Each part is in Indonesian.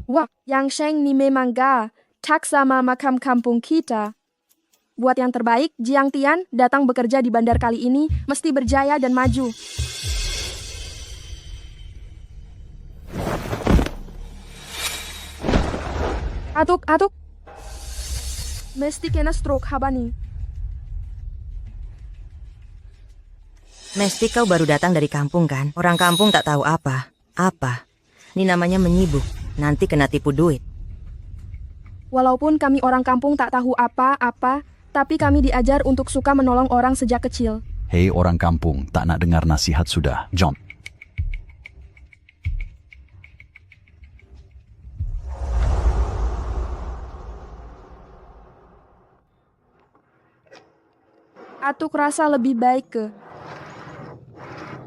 Wah, Yang Sheng ni memang tak sama makam kampung kita. Buat yang terbaik, Jiang Tian datang bekerja di bandar kali ini mesti berjaya dan maju. Atuk. Mesti kena stroke habani. Mesti kau baru datang dari kampung kan? Orang kampung tak tahu apa. Apa? Ini namanya menyibuk. Nanti kena tipu duit. Walaupun kami orang kampung tak tahu apa-apa, tapi kami diajar untuk suka menolong orang sejak kecil. Hei orang kampung, tak nak dengar nasihat sudah. John. Atuk rasa lebih baik ke.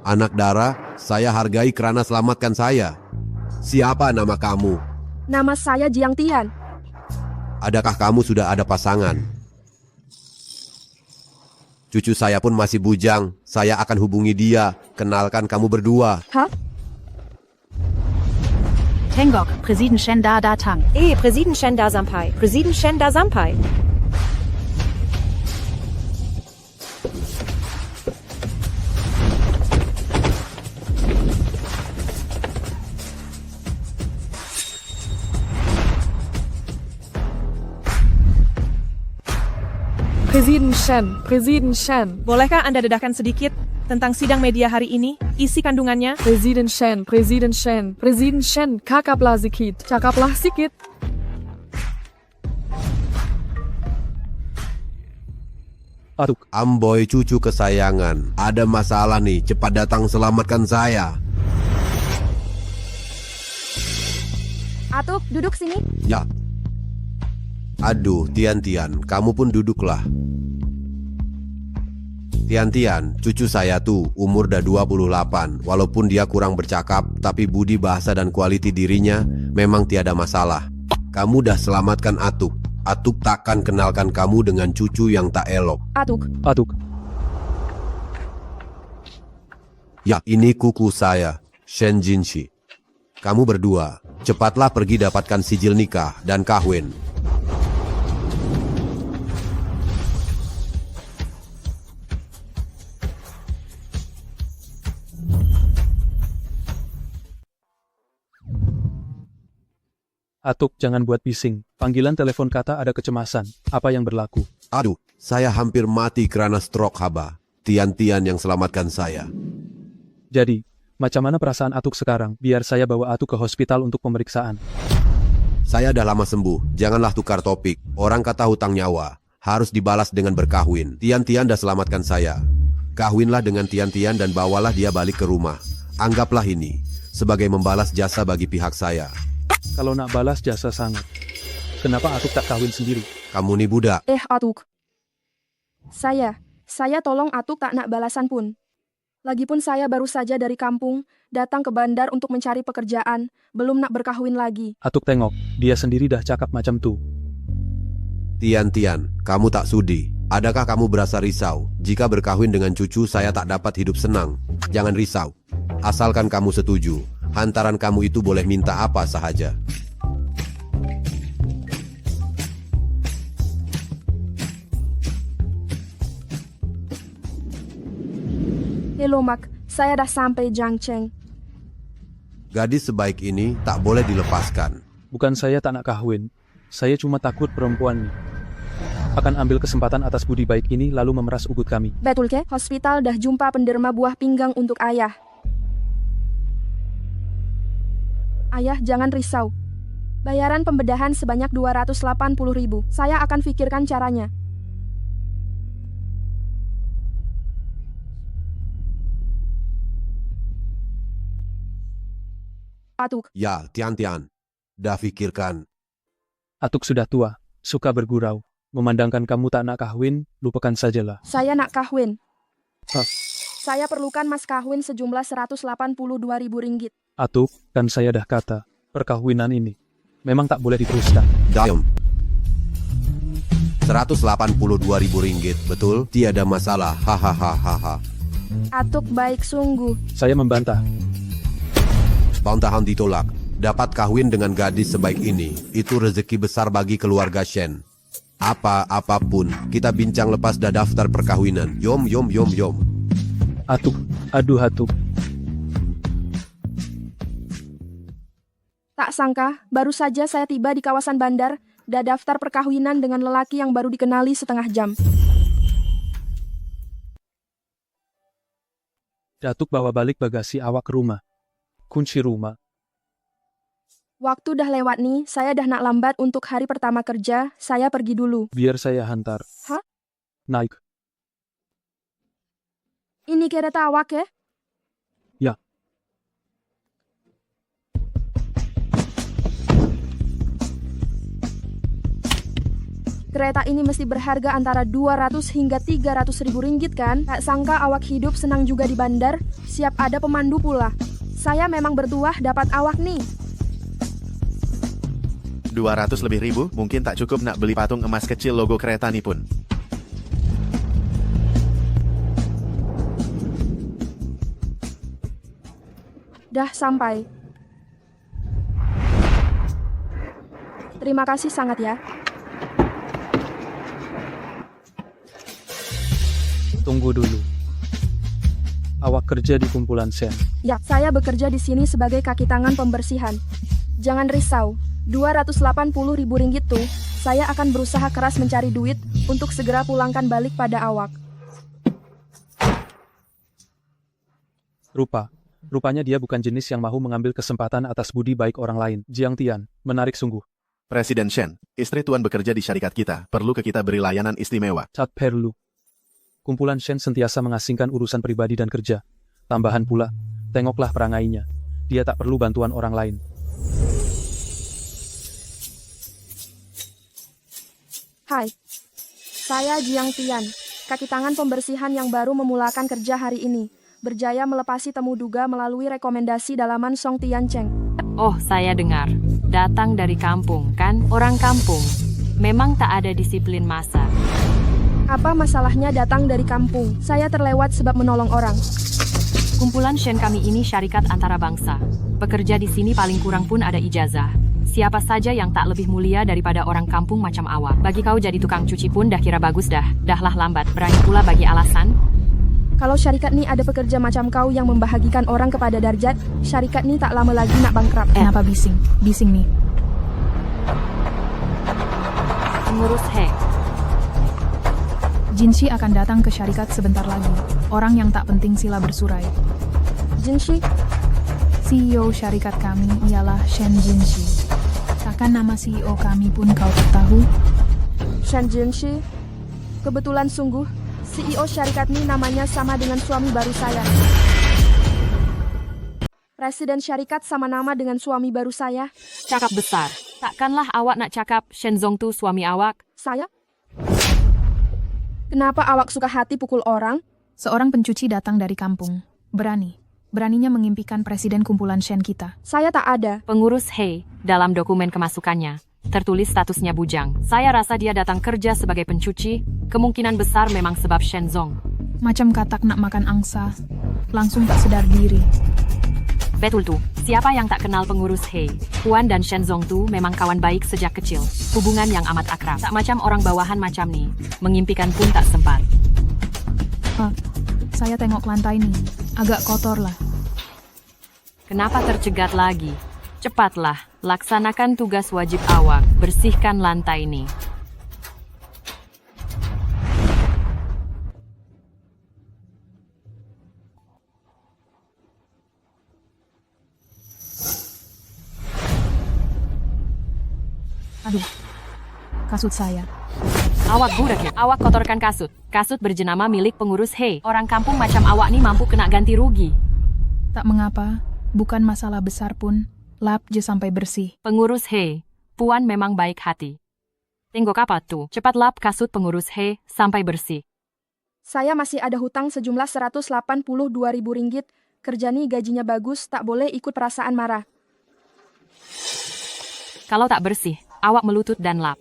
Anak Dara, saya hargai kerana selamatkan saya. Siapa nama kamu? Nama saya Jiang Tian. Adakah kamu sudah ada pasangan? Cucu saya pun masih bujang. Saya akan hubungi dia. Kenalkan kamu berdua. Hah? Tenggok, Presiden Shen Da Datang. Presiden Shen Da Sampai. Presiden Shen Da Sampai. Presiden Shen. Bolehkah Anda dedahkan sedikit tentang sidang media hari ini? Isi kandungannya? Presiden Shen, cakaplah sikit. Atuk, Amboy cucu kesayangan. Ada masalah nih, cepat datang selamatkan saya. Atuk, duduk sini. Ya. Aduh, Tian, kamu pun duduklah. Tian, cucu saya tuh umur dah 28. Walaupun dia kurang bercakap, tapi budi bahasa dan kualiti dirinya memang tiada masalah. Kamu dah selamatkan Atuk. Atuk takkan kenalkan kamu dengan cucu yang tak elok. Atuk. Ya, ini kuku saya, Shen Jinshi. Kamu berdua, cepatlah pergi dapatkan sijil nikah dan kawin. Atuk jangan buat bising. Panggilan telepon kata ada kecemasan. Apa yang berlaku? Aduh, saya hampir mati karena stroke haba. Tian yang selamatkan saya. Jadi, macam mana perasaan Atuk sekarang? Biar saya bawa Atuk ke hospital untuk pemeriksaan. Saya dah lama sembuh, janganlah tukar topik. Orang kata hutang nyawa harus dibalas dengan berkahwin. Tian dah selamatkan saya. Kahwinlah dengan Tian dan bawalah dia balik ke rumah. Anggaplah ini sebagai membalas jasa bagi pihak saya. Kalau nak balas jasa sangat, kenapa Atuk tak kawin sendiri? Kamu nih budak. Atuk. Saya tolong Atuk tak nak balasan pun. Lagipun saya baru saja dari kampung, datang ke bandar untuk mencari pekerjaan, belum nak berkahwin lagi. Atuk tengok, dia sendiri dah cakap macam tu. Tian, kamu tak sudi. Adakah kamu berasa risau? Jika berkahwin dengan cucu saya tak dapat hidup senang. Jangan risau. Asalkan kamu setuju. Hantaran kamu itu boleh minta apa sahaja. Hello Mak, saya dah sampai Jiangcheng. Gadis sebaik ini tak boleh dilepaskan. Bukan saya tak nak kahwin. Saya cuma takut perempuan ni akan ambil kesempatan atas budi baik ini lalu memeras ugut kami. Betul ke? Hospital dah jumpa penderma buah pinggang untuk ayah. Ayah jangan risau. Bayaran pembedahan sebanyak 280.000. Saya akan pikirkan caranya. Atuk. Ya, Tian. Dah pikirkan. Atuk sudah tua, suka bergurau. Memandangkan kamu tak nak kahwin, lupakan sajalah. Saya nak kahwin. Hah? Saya perlukan mas kahwin sejumlah 182.000 ringgit. Atuk, kan saya dah kata, perkawinan ini memang tak boleh diteruskan. Diam. 182.000 ringgit, betul? Tiada masalah, hahaha. Atuk baik sungguh. Saya membantah. Bantahan ditolak. Dapat kawin dengan gadis sebaik ini, itu rezeki besar bagi keluarga Shen. Apapun, kita bincang lepas dah daftar perkawinan. Yom. Atuk, aduh Atuk. Tak sangka, baru saja saya tiba di kawasan bandar, dah daftar perkawinan dengan lelaki yang baru dikenali setengah jam. Datuk bawa balik bagasi awak ke rumah. Kunci rumah. Waktu dah lewat nih, saya dah nak lambat untuk hari pertama kerja, saya pergi dulu. Biar saya hantar. Hah? Naik. Ini kereta awak ya? Ya. Kereta ini mesti berharga antara 200 hingga 300 ribu ringgit kan? Tak sangka awak hidup senang juga di bandar, siap ada pemandu pula. Saya memang bertuah dapat awak nih. 200 lebih ribu, mungkin tak cukup nak beli patung emas kecil logo kereta ni pun. Dah sampai. Terima kasih sangat ya. Tunggu dulu. Awak kerja di kumpulan Shen. Ya, saya bekerja di sini sebagai kaki tangan pembersihan. Jangan risau, 280 ribu ringgit tuh, saya akan berusaha keras mencari duit untuk segera pulangkan balik pada awak. Rupanya dia bukan jenis yang mau mengambil kesempatan atas budi baik orang lain. Jiang Tian, menarik sungguh. Presiden Shen, istri tuan bekerja di syarikat kita, perlu ke kita beri layanan istimewa. Cat perlu. Kumpulan Shen sentiasa mengasingkan urusan pribadi dan kerja. Tambahan pula, tengoklah perangainya. Dia tak perlu bantuan orang lain. Hai, saya Jiang Tian, kaki tangan pembersihan yang baru memulakan kerja hari ini. Berjaya melepasi temu duga melalui rekomendasi dalaman Song Tian Cheng. Oh, saya dengar. Datang dari kampung, kan? Orang kampung. Memang tak ada disiplin masa. Apa masalahnya datang dari kampung? Saya terlewat sebab menolong orang. Kumpulan Shen kami ini syarikat antara bangsa. Pekerja di sini paling kurang pun ada ijazah. Siapa saja yang tak lebih mulia daripada orang kampung macam awak. Bagi kau jadi tukang cuci pun dah kira bagus dah. Dahlah lambat. Berani pula bagi alasan. Kalau syarikat ni ada pekerja macam kau yang membahagikan orang kepada darjat, syarikat ni tak lama lagi nak bangkrut. Kenapa bising? Bising nih. Pengurus He. Jinshi akan datang ke syarikat sebentar lagi. Orang yang tak penting sila bersurai. Jinshi, CEO syarikat kami ialah Shen Jinshi. Takkan nama CEO kami pun kau tak tahu? Shen Jinshi. Kebetulan sungguh, CEO syarikat ni namanya sama dengan suami baru saya. Presiden syarikat sama nama dengan suami baru saya. Cakap besar. Takkanlah awak nak cakap Shenzong tu suami awak? Saya? Kenapa awak suka hati pukul orang? Seorang pencuci datang dari kampung. Beraninya mengimpikan presiden kumpulan Shen kita. Saya tak ada. Pengurus He, dalam dokumen kemasukannya, tertulis statusnya bujang. Saya rasa dia datang kerja sebagai pencuci, kemungkinan besar memang sebab Shenzong. Macam katak nak makan angsa, langsung tak sedar diri. Betul tuh, siapa yang tak kenal pengurus He? Puan dan Shenzong tu memang kawan baik sejak kecil. Hubungan yang amat akrab. Tak macam orang bawahan macam nih, mengimpikan pun tak sempat. Saya tengok lantai nih, agak kotor lah. Kenapa tercegat lagi? Cepatlah, laksanakan tugas wajib awak, bersihkan lantai ini. Aduh, kasut saya. Awak budak ya? Awak kotorkan kasut. Kasut berjenama milik pengurus He. Orang kampung macam awak nih mampu kena ganti rugi. Tak mengapa, bukan masalah besar pun. Lap je sampai bersih. Pengurus He, Puan memang baik hati. Tengok apa tuh? Cepat lap kasut pengurus He sampai bersih. Saya masih ada hutang sejumlah 182 ribu ringgit. Kerja nih gajinya bagus, tak boleh ikut perasaan marah. Kalau tak bersih, awak melutut dan lap.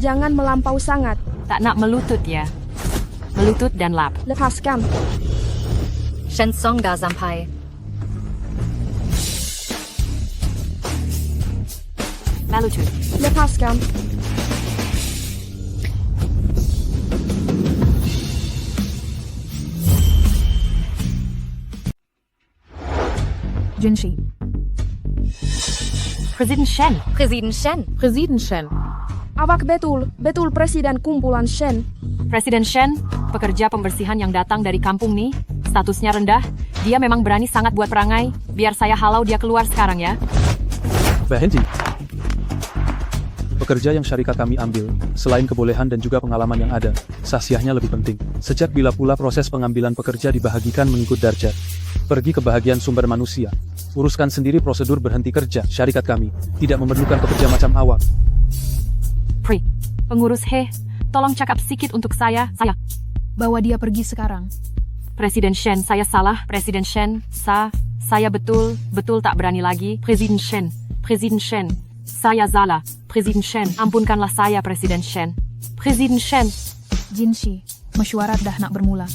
Jangan melampau sangat. Tak nak melutut ya. Melutut dan lap. Lepaskan. Shenzong dah sampai. Malucu. Lepaskan. Jinshi. Presiden Shen. Presiden Shen. Presiden Shen. Awak betul presiden kumpulan Shen. Presiden Shen, pekerja pembersihan yang datang dari kampung nih, statusnya rendah. Dia memang berani sangat buat perangai. Biar saya halau dia keluar sekarang ya. Berhenti. Pekerja yang syarikat kami ambil, selain kebolehan dan juga pengalaman yang ada, sahsiahnya lebih penting. Sejak bila pula proses pengambilan pekerja dibahagikan mengikut darjat. Pergi ke bahagian sumber manusia. Uruskan sendiri prosedur berhenti kerja. Syarikat kami tidak memerlukan pekerja macam awak. Pri, pengurus He, tolong cakap sedikit untuk saya. Bawa dia pergi sekarang. Presiden Shen, saya salah. Presiden Shen, saya betul tak berani lagi. Presiden Shen, saya salah. Presiden Shen, ampunkanlah saya Presiden Shen. Presiden Shen. Jinshi, mesyuarat dah nak bermula.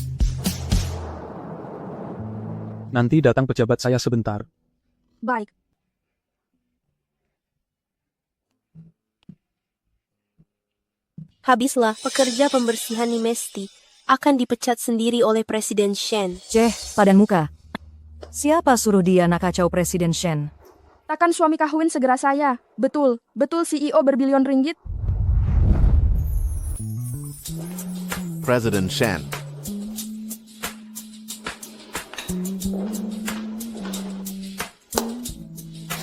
Nanti datang pejabat saya sebentar. Baik. Habislah, pekerja pembersihan Nimesti akan dipecat sendiri oleh Presiden Shen. Padan muka. Siapa suruh dia nak kacau Presiden Shen? Takkan suami kahwin segera saya. Betul CEO berbilion ringgit. President Shen.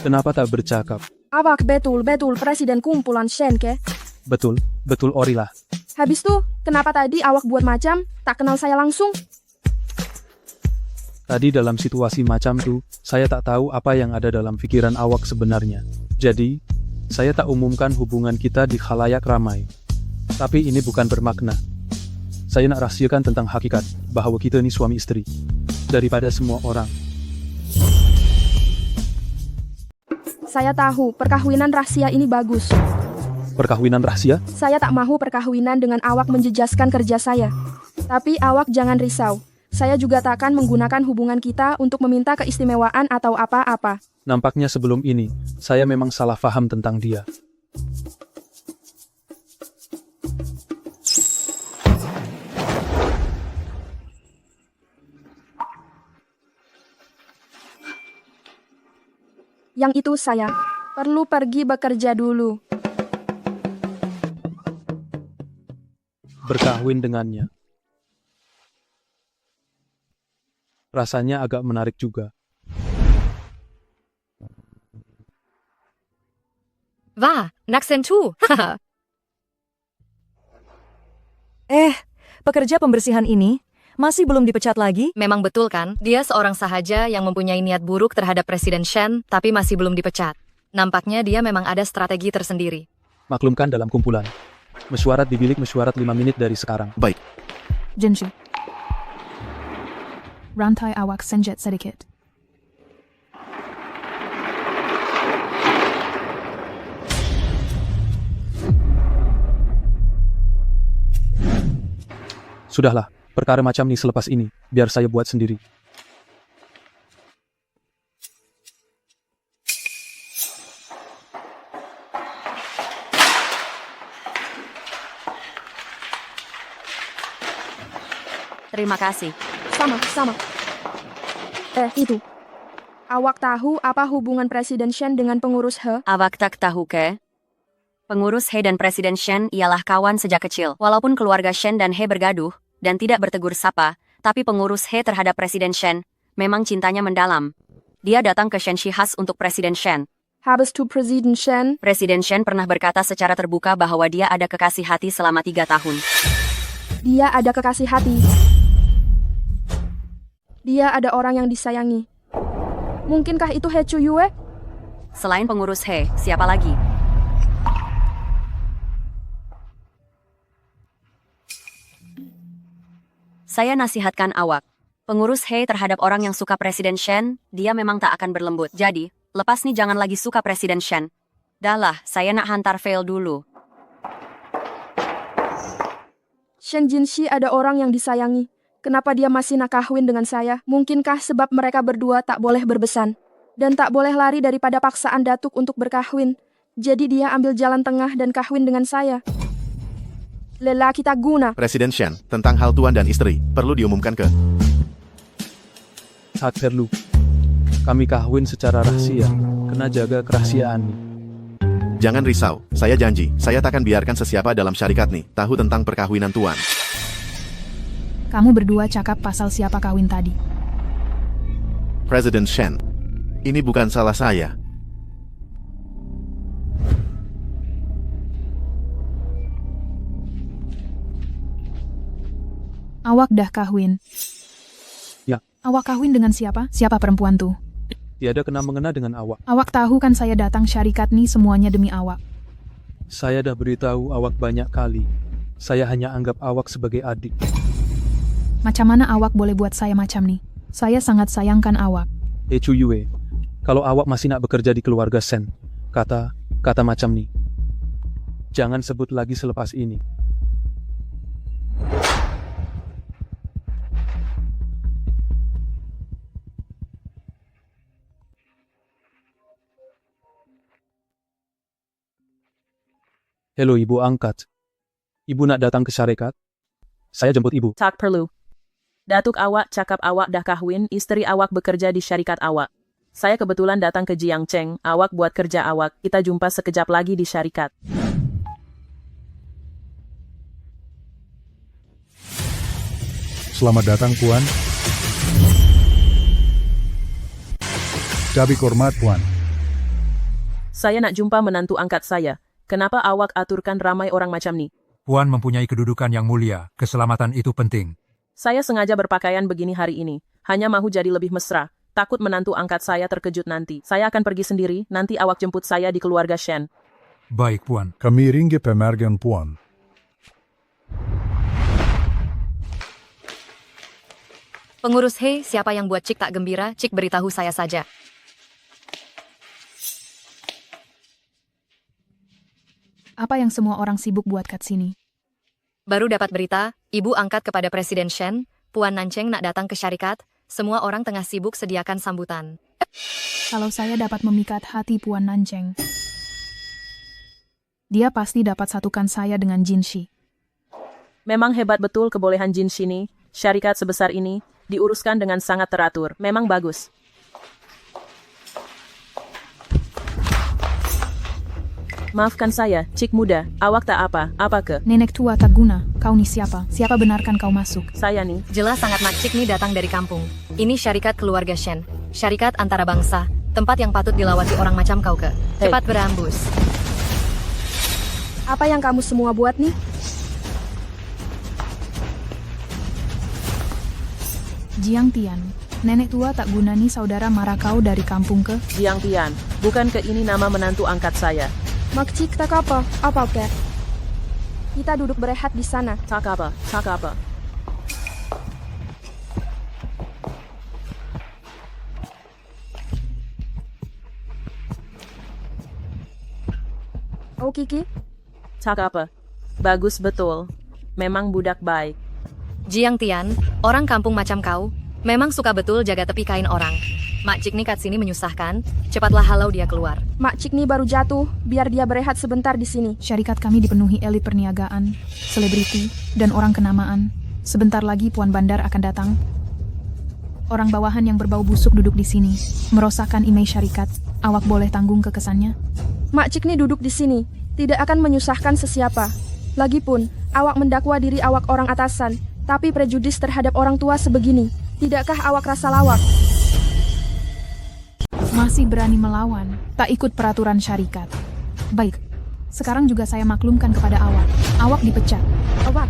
Kenapa tak bercakap? Awak betul presiden kumpulan Shen ke? Betul orilah. Habis tuh, kenapa tadi awak buat macam tak kenal saya langsung? Tadi dalam situasi macam tuh, saya tak tahu apa yang ada dalam pikiran awak sebenarnya. Jadi, saya tak umumkan hubungan kita di khalayak ramai. Tapi ini bukan bermakna. Saya nak rahasiakan tentang hakikat, bahwa kita ini suami istri. Daripada semua orang. Saya tahu, perkawinan rahasia ini bagus. Perkawinan rahasia? Saya tak mahu perkawinan dengan awak menjejaskan kerja saya. Tapi awak jangan risau. Saya juga tak akan menggunakan hubungan kita untuk meminta keistimewaan atau apa-apa. Nampaknya sebelum ini, saya memang salah faham tentang dia. Yang itu saya perlu pergi bekerja dulu. Berkahwin dengannya. Rasanya agak menarik juga. Wah, Naksentu. Pekerja pembersihan ini masih belum dipecat lagi? Memang betul kan? Dia seorang sahaja yang mempunyai niat buruk terhadap Presiden Shen, tapi masih belum dipecat. Nampaknya dia memang ada strategi tersendiri. Maklumkan dalam kumpulan. Mesyuarat di bilik mesyuarat 5 menit dari sekarang. Baik. Jinshi. Rantai awak senjet sedikit. Sudahlah, perkara macam ini selepas ini, biar saya buat sendiri. Terima kasih. Sama. Itu. Awak tahu apa hubungan Presiden Shen dengan pengurus He? Awak tak tahu ke? Pengurus He dan Presiden Shen ialah kawan sejak kecil. Walaupun keluarga Shen dan He bergaduh, dan tidak bertegur sapa, tapi pengurus He terhadap Presiden Shen, memang cintanya mendalam. Dia datang ke Shenxi khas untuk Presiden Shen. Habis itu Presiden Shen. Presiden Shen pernah berkata secara terbuka bahwa dia ada kekasih hati selama 3 tahun. Dia ada kekasih hati. Dia ada orang yang disayangi. Mungkinkah itu He Chuyue? Selain pengurus He, siapa lagi? Saya nasihatkan awak. Pengurus He terhadap orang yang suka Presiden Shen, dia memang tak akan berlembut. Jadi, lepas nih jangan lagi suka Presiden Shen. Dahlah, saya nak hantar fail dulu. Shen Jinshi ada orang yang disayangi. Kenapa dia masih nak kahwin dengan saya? Mungkinkah sebab mereka berdua tak boleh berbesan? Dan tak boleh lari daripada paksaan datuk untuk berkahwin? Jadi dia ambil jalan tengah dan kawin dengan saya. Lelaki tak guna. Presiden Shen, tentang hal tuan dan istri, perlu diumumkan ke... Tak perlu. Kami kawin secara rahasia. Kena jaga kerahasiaan nih. Jangan risau, saya janji, saya takkan biarkan sesiapa dalam syarikat nih tahu tentang perkawinan tuan. Kamu berdua cakap pasal siapa kawin tadi. Presiden Shen, ini bukan salah saya. Awak dah kawin. Ya. Awak kawin dengan siapa? Siapa perempuan tuh? Tiada kena-mengena dengan awak. Awak tahu kan saya datang syarikat nih semuanya demi awak. Saya dah beritahu awak banyak kali. Saya hanya anggap awak sebagai adik. Macam mana awak boleh buat saya macam nih? Saya sangat sayangkan awak. Chuyue, kalau awak masih nak bekerja di keluarga Shen, kata macam nih. Jangan sebut lagi selepas ini. Halo ibu angkat. Ibu nak datang ke syarikat? Saya jemput ibu. Tak perlu. Datuk awak cakap awak dah kahwin, istri awak bekerja di syarikat awak. Saya kebetulan datang ke Jiangcheng, awak buat kerja awak, kita jumpa sekejap lagi di syarikat. Selamat datang, Puan. Dabik hormat, Puan. Saya nak jumpa menantu angkat saya. Kenapa awak aturkan ramai orang macam ni? Puan mempunyai kedudukan yang mulia, keselamatan itu penting. Saya sengaja berpakaian begini hari ini, hanya mahu jadi lebih mesra. Takut menantu angkat saya terkejut nanti. Saya akan pergi sendiri, nanti awak jemput saya di keluarga Shen. Baik, Puan. Kami ringgit pemergen, Puan. Pengurus He, siapa yang buat Cik tak gembira, Cik beritahu saya saja. Apa yang semua orang sibuk buat kat sini? Baru dapat berita, Ibu angkat kepada Presiden Shen, Puan Nancheng nak datang ke syarikat, semua orang tengah sibuk sediakan sambutan. Kalau saya dapat memikat hati Puan Nancheng, dia pasti dapat satukan saya dengan Jinshi. Memang hebat betul kebolehan Jinshi ini, syarikat sebesar ini, diuruskan dengan sangat teratur. Memang bagus. Maafkan saya, Cik muda, awak tak apa ke? Nenek tua tak guna, kau ni siapa? Siapa benarkan kau masuk? Saya nih. Jelas sangat mak Cik nih datang dari kampung. Ini syarikat keluarga Shen, syarikat antara bangsa, tempat yang patut dilawati orang macam kau ke. Cepat berambus. Apa yang kamu semua buat nih? Jiang Tian, nenek tua tak guna nih saudara marah kau dari kampung ke? Jiang Tian, bukan ke ini nama menantu angkat saya. Mak Cik tak apa? Apa ke? Kita duduk berehat di sana. Tak apa. Oh Kiki? Tak apa. Bagus betul. Memang budak baik. Jiang Tian, orang kampung macam kau, memang suka betul jaga tepi kain orang. Mak Cik nih kat sini menyusahkan, cepatlah halau dia keluar. Mak Cik nih baru jatuh, biar dia berehat sebentar di sini. Syarikat kami dipenuhi elit perniagaan, selebriti, dan orang kenamaan. Sebentar lagi Puan Bandar akan datang. Orang bawahan yang berbau busuk duduk di sini, merosakkan image syarikat. Awak boleh tanggung kekesannya? Mak Cik nih duduk di sini, tidak akan menyusahkan sesiapa. Lagipun, awak mendakwa diri awak orang atasan, tapi prejudis terhadap orang tua sebegini. Tidakkah awak rasa lawak? Masih berani melawan, tak ikut peraturan syarikat. Baik, sekarang juga saya maklumkan kepada awak. Awak dipecat. Awak.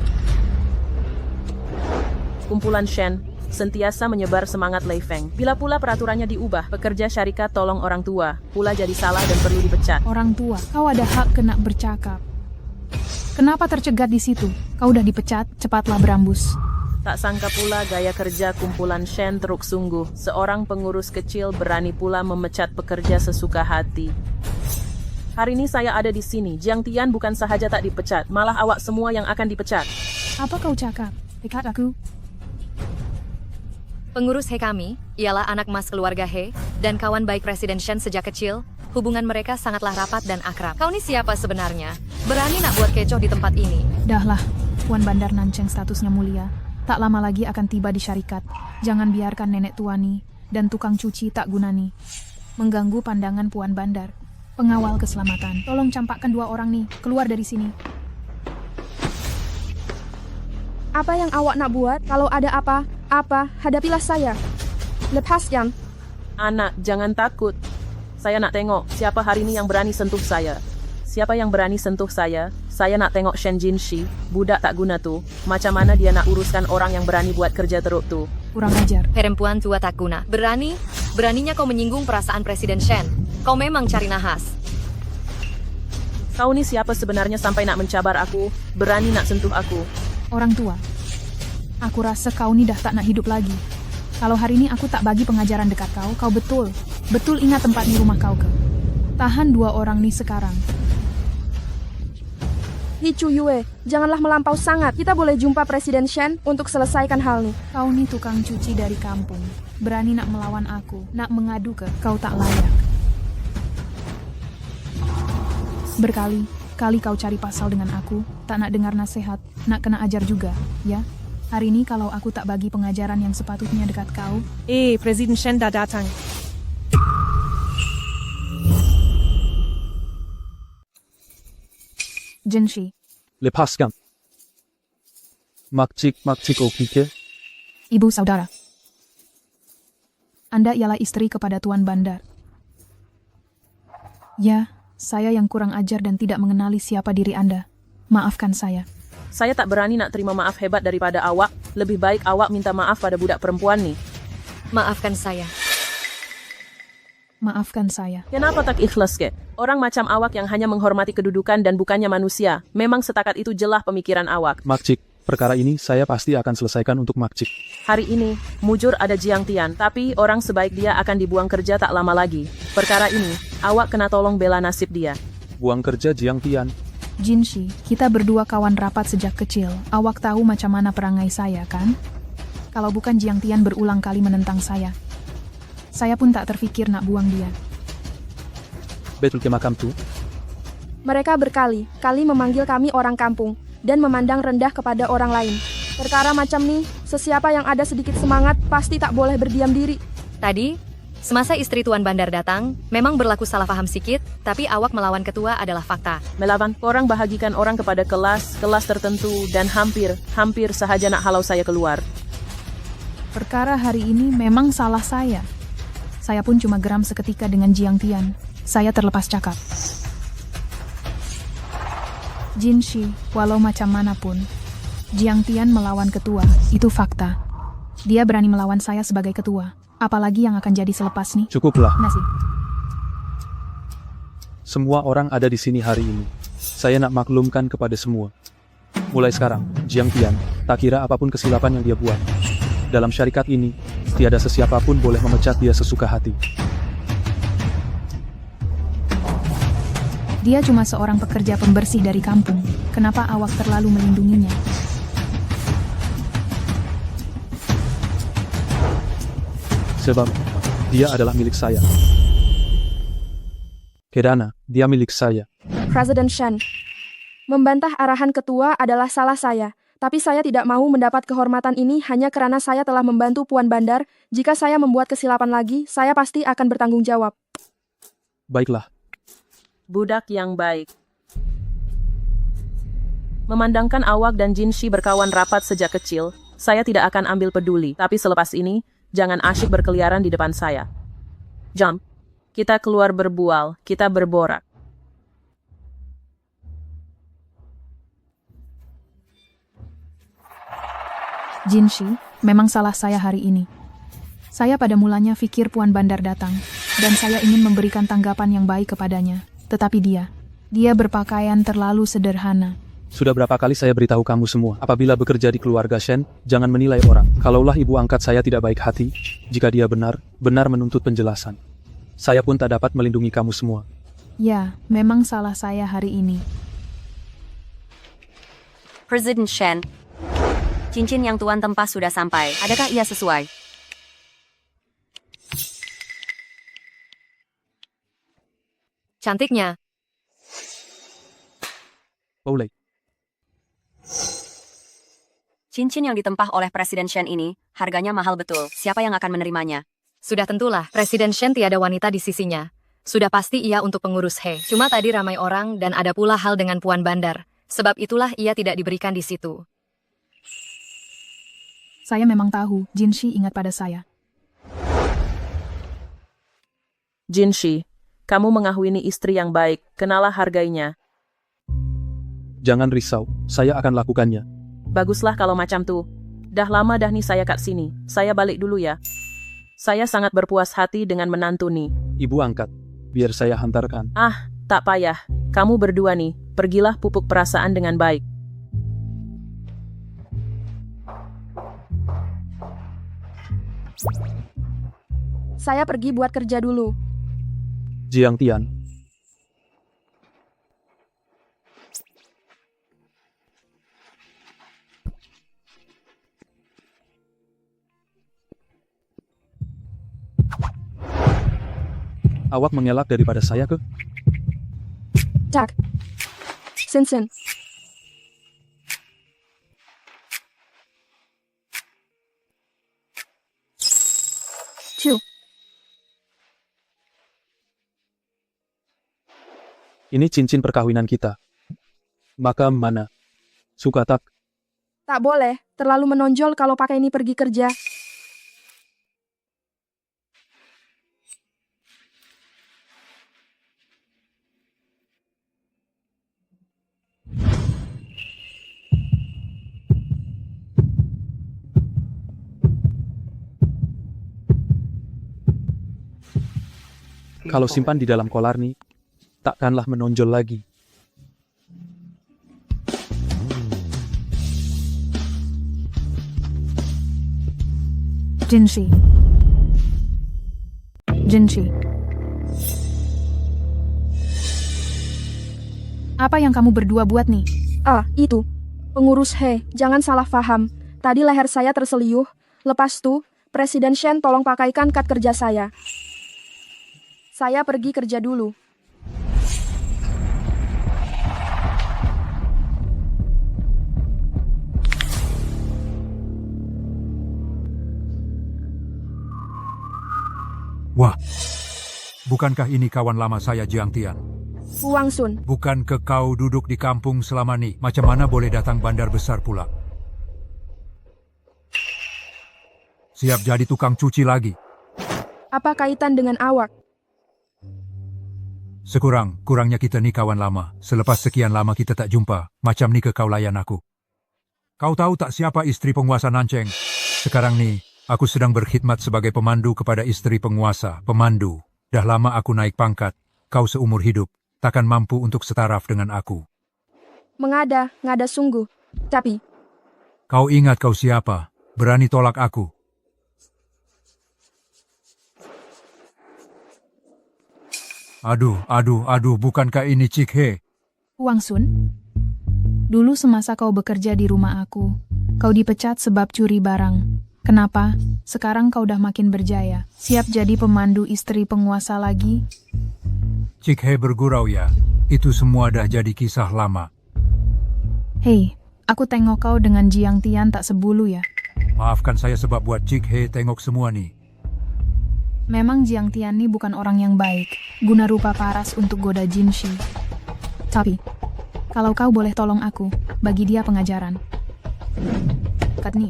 Kumpulan Shen sentiasa menyebar semangat Lei Feng. Bila pula peraturannya diubah, pekerja syarikat tolong orang tua, pula jadi salah dan perlu dipecat. Orang tua, kau ada hak kena bercakap. Kenapa tercegat di situ? Kau udah dipecat, cepatlah berambus. Tak sangka pula gaya kerja kumpulan Shen teruk sungguh. Seorang pengurus kecil berani pula memecat pekerja sesuka hati. Hari ini saya ada di sini. Jiang Tian bukan sahaja tak dipecat, malah awak semua yang akan dipecat. Apa kau cakap? Pecat aku? Pengurus He kami, ialah anak mas keluarga He, dan kawan baik Presiden Shen sejak kecil, Hubungan mereka sangatlah rapat dan akrab. Kau nih siapa sebenarnya? Berani nak buat kecoh di tempat ini? Dahlah, Tuan Bandar Nanceng statusnya mulia. Tak lama lagi akan tiba di syarikat. Jangan biarkan nenek tua nih dan tukang cuci tak guna nih mengganggu pandangan Puan Bandar. Pengawal keselamatan, tolong campakkan 2 orang nih keluar dari sini. Apa yang awak nak buat? Kalau ada apa, hadapilah saya. Lepaskan. Anak, jangan takut. Saya nak tengok siapa hari ini yang berani sentuh saya. Siapa yang berani sentuh saya? Saya nak tengok Shen Jinshi, budak tak guna tuh. Macam mana dia nak uruskan orang yang berani buat kerja teruk tuh. Kurang ajar. Perempuan tua tak guna. Beraninya kau menyinggung perasaan Presiden Shen. Kau memang cari nahas. Kau nih siapa sebenarnya sampai nak mencabar aku? Berani nak sentuh aku? Orang tua, aku rasa kau nih dah tak nak hidup lagi. Kalau hari ini aku tak bagi pengajaran dekat kau betul ingat tempat ni rumah kau ke? Tahan 2 orang nih sekarang. Hicu Yue, janganlah melampau sangat. Kita boleh jumpa Presiden Shen untuk selesaikan hal nih. Kau nih tukang cuci dari kampung. Berani nak melawan aku, nak mengadu ke? Kau tak layak. Berkali-kali kau cari pasal dengan aku, tak nak dengar nasihat, nak kena ajar juga, ya? Hari ini kalau aku tak bagi pengajaran yang sepatutnya dekat kau. Presiden Shen dah datang. Jinshi, Lepaskan. Makcik Okike. ibu saudara. Anda ialah istri kepada Tuan Bandar. Ya, saya yang kurang ajar dan tidak mengenali siapa diri Anda. Maafkan saya. Saya tak berani nak terima maaf hebat daripada awak. Lebih baik awak minta maaf pada budak perempuan nih. Maafkan saya. Maafkan saya. Kenapa tak ikhlas ke? Orang macam awak yang hanya menghormati kedudukan dan bukannya manusia. Memang setakat itu jelah pemikiran awak. Makcik, perkara ini saya pasti akan selesaikan untuk Makcik. Hari ini, mujur ada Jiang Tian, tapi orang sebaik dia akan dibuang kerja tak lama lagi. Perkara ini, awak kena tolong bela nasib dia. Buang kerja Jiang Tian. Jinshi, kita berdua kawan rapat sejak kecil. Awak tahu macam mana perangai saya, kan? Kalau bukan Jiang Tian berulang kali menentang saya pun tak terfikir nak buang dia. Betul ke makam tu? Mereka berkali-kali memanggil kami orang kampung dan memandang rendah kepada orang lain. Perkara macam nih, sesiapa yang ada sedikit semangat pasti tak boleh berdiam diri. Tadi, semasa istri Tuan Bandar datang, memang berlaku salah paham sikit, tapi awak melawan ketua adalah fakta. Melawan orang bahagikan orang kepada kelas tertentu dan hampir sahaja nak halau saya keluar. Perkara hari ini memang salah saya. Saya pun cuma geram seketika dengan Jiang Tian. Saya terlepas cakap. Jinshi, walau macam manapun, Jiang Tian melawan ketua, itu fakta. Dia berani melawan saya sebagai ketua. Apalagi yang akan jadi selepas nih. Cukuplah. Nasi. Semua orang ada di sini hari ini. Saya nak maklumkan kepada semua. Mulai sekarang, Jiang Tian, tak kira apapun kesilapan yang dia buat. Dalam syarikat ini, tiada sesiapapun boleh memecat dia sesuka hati. Dia cuma seorang pekerja pembersih dari kampung. Kenapa awak terlalu melindunginya? Sebab, dia adalah milik saya. Kedana, dia milik saya. Presiden Shen, membantah arahan ketua adalah salah saya. Tapi saya tidak mau mendapat kehormatan ini hanya karena saya telah membantu Puan Bandar. Jika saya membuat kesilapan lagi, saya pasti akan bertanggung jawab. Baiklah. Budak yang baik. Memandangkan awak dan Jinshi berkawan rapat sejak kecil, saya tidak akan ambil peduli. Tapi selepas ini, jangan asyik berkeliaran di depan saya. Jom, kita keluar berbual, kita berborak. Jinshi, memang salah saya hari ini. Saya pada mulanya pikir Puan Bandar datang, dan saya ingin memberikan tanggapan yang baik kepadanya. Tetapi dia berpakaian terlalu sederhana. Sudah berapa kali saya beritahu kamu semua, apabila bekerja di keluarga Shen, jangan menilai orang. Kalaulah ibu angkat saya tidak baik hati, jika dia benar menuntut penjelasan. Saya pun tak dapat melindungi kamu semua. Ya, memang salah saya hari ini. Presiden Shen, cincin yang Tuan tempas sudah sampai. Adakah ia sesuai? Cantiknya. Boleh. Cincin yang ditempah oleh Presiden Shen ini, harganya mahal betul. Siapa yang akan menerimanya? Sudah tentulah, Presiden Shen tiada wanita di sisinya. Sudah pasti ia untuk pengurus He. Cuma tadi ramai orang dan ada pula hal dengan Puan Bandar. Sebab itulah ia tidak diberikan di situ. Saya memang tahu, Jinshi ingat pada saya. Jinshi, kamu mengahwini istri yang baik, kenalah hargainya. Jangan risau, saya akan lakukannya. Baguslah kalau macam tuh. Dah lama dah nih saya kat sini. Saya balik dulu ya. Saya sangat berpuas hati dengan menantu nih. Ibu angkat, biar saya hantarkan. Ah, tak payah. Kamu berdua nih, pergilah pupuk perasaan dengan baik. Saya pergi buat kerja dulu. Jiang Tian. Awak mengelak daripada saya ke? Tak. Sen. Ciu. Ini cincin perkawinan kita. Maka mana? Suka tak? Tak boleh, terlalu menonjol kalau pakai ini pergi kerja. Kalau simpan di dalam kolar nih, takkanlah menonjol lagi. Jinshi. Apa yang kamu berdua buat nih? Ah, itu. Pengurus He, jangan salah paham. Tadi leher saya terseliuh. Lepas tuh, Presiden Shen tolong pakaikan kad kerja saya. Saya pergi kerja dulu. Wah, bukankah ini kawan lama saya Jiang Tian? Wang Sun. Bukankah kau duduk di kampung selama ini? Macam mana boleh datang bandar besar pula? Siap jadi tukang cuci lagi? Apa kaitan dengan awak? Kurangnya kita nih kawan lama. Selepas sekian lama kita tak jumpa, macam nih kau layan aku. Kau tahu tak siapa istri penguasa Nancheng? Sekarang nih, aku sedang berkhidmat sebagai pemandu kepada istri penguasa, pemandu. Dah lama aku naik pangkat. Kau seumur hidup, takkan mampu untuk setaraf dengan aku. Ngada sungguh. Tapi, kau ingat kau siapa? Berani tolak aku? Aduh, bukankah ini Cik He? Wang Sun? Dulu semasa kau bekerja di rumah aku, kau dipecat sebab curi barang. Kenapa? Sekarang kau udah makin berjaya. Siap jadi pemandu istri penguasa lagi? Cik He bergurau ya. Itu semua dah jadi kisah lama. Hei, aku tengok kau dengan Jiang Tian tak sebulu ya. Maafkan saya sebab buat Cik He tengok semua nih. Memang Jiang Tian ini bukan orang yang baik, guna rupa paras untuk goda Jinshi. Tapi, kalau kau boleh tolong aku, bagi dia pengajaran. Kad nih,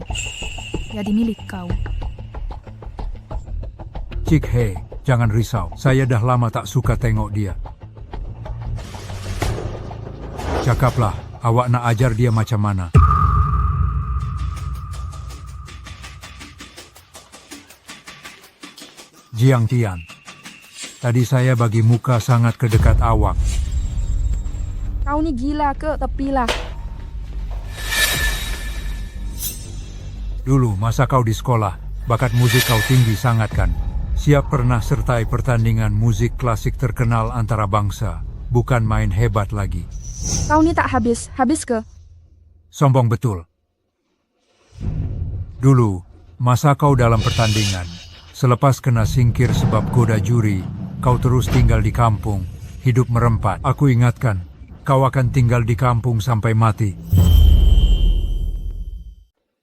jadi milik kau. Cik He, jangan risau. Saya dah lama tak suka tengok dia. Cakaplah, awak nak ajar dia macam mana? Jiang Tian, tadi saya bagi muka sangat ke dekat awak. kau ni gila ke? Tepilah. Dulu masa kau di sekolah, bakat musik kau tinggi sangat kan? Siap pernah sertai pertandingan musik klasik terkenal antara bangsa. Bukan main hebat lagi. Kau ni tak habis ke? Sombong betul. Dulu, masa kau dalam pertandingan, selepas kena singkir sebab goda juri, kau terus tinggal di kampung, hidup merempat. Aku ingatkan, kau akan tinggal di kampung sampai mati.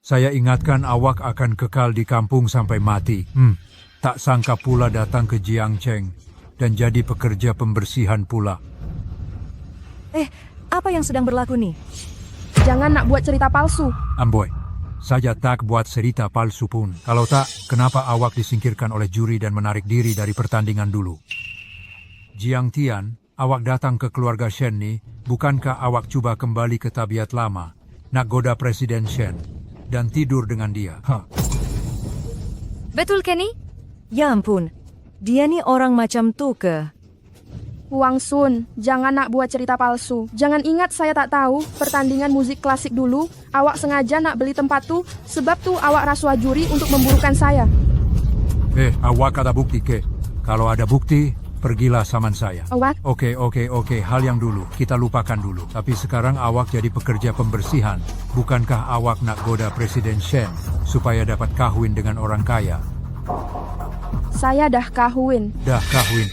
Saya ingatkan awak akan kekal di kampung sampai mati. Tak sangka pula datang ke Jiangcheng dan jadi pekerja pembersihan pula. Apa yang sedang berlaku nih? Jangan nak buat cerita palsu. Amboy, saya tak buat cerita palsu pun. Kalau tak, kenapa awak disingkirkan oleh juri dan menarik diri dari pertandingan dulu? Jiang Tian, awak datang ke keluarga Shen nih, bukankah awak coba kembali ke tabiat lama, nak goda Presiden Shen, dan tidur dengan dia? Betul, Kenny? Ya ampun, dia nih orang macam tuh ke? Huang Sun, jangan nak buat cerita palsu. Jangan ingat saya tak tahu pertandingan musik klasik dulu. Awak sengaja nak beli tempat tuh, sebab tuh awak rasuah juri untuk memburukan saya. Awak ada bukti ke? Kalau ada bukti, pergilah saman saya. Awak? Oke, hal yang dulu, kita lupakan dulu. Tapi sekarang awak jadi pekerja pembersihan. Bukankah awak nak goda Presiden Shen supaya dapat kawin dengan orang kaya? Saya dah kawin. Dah kawin?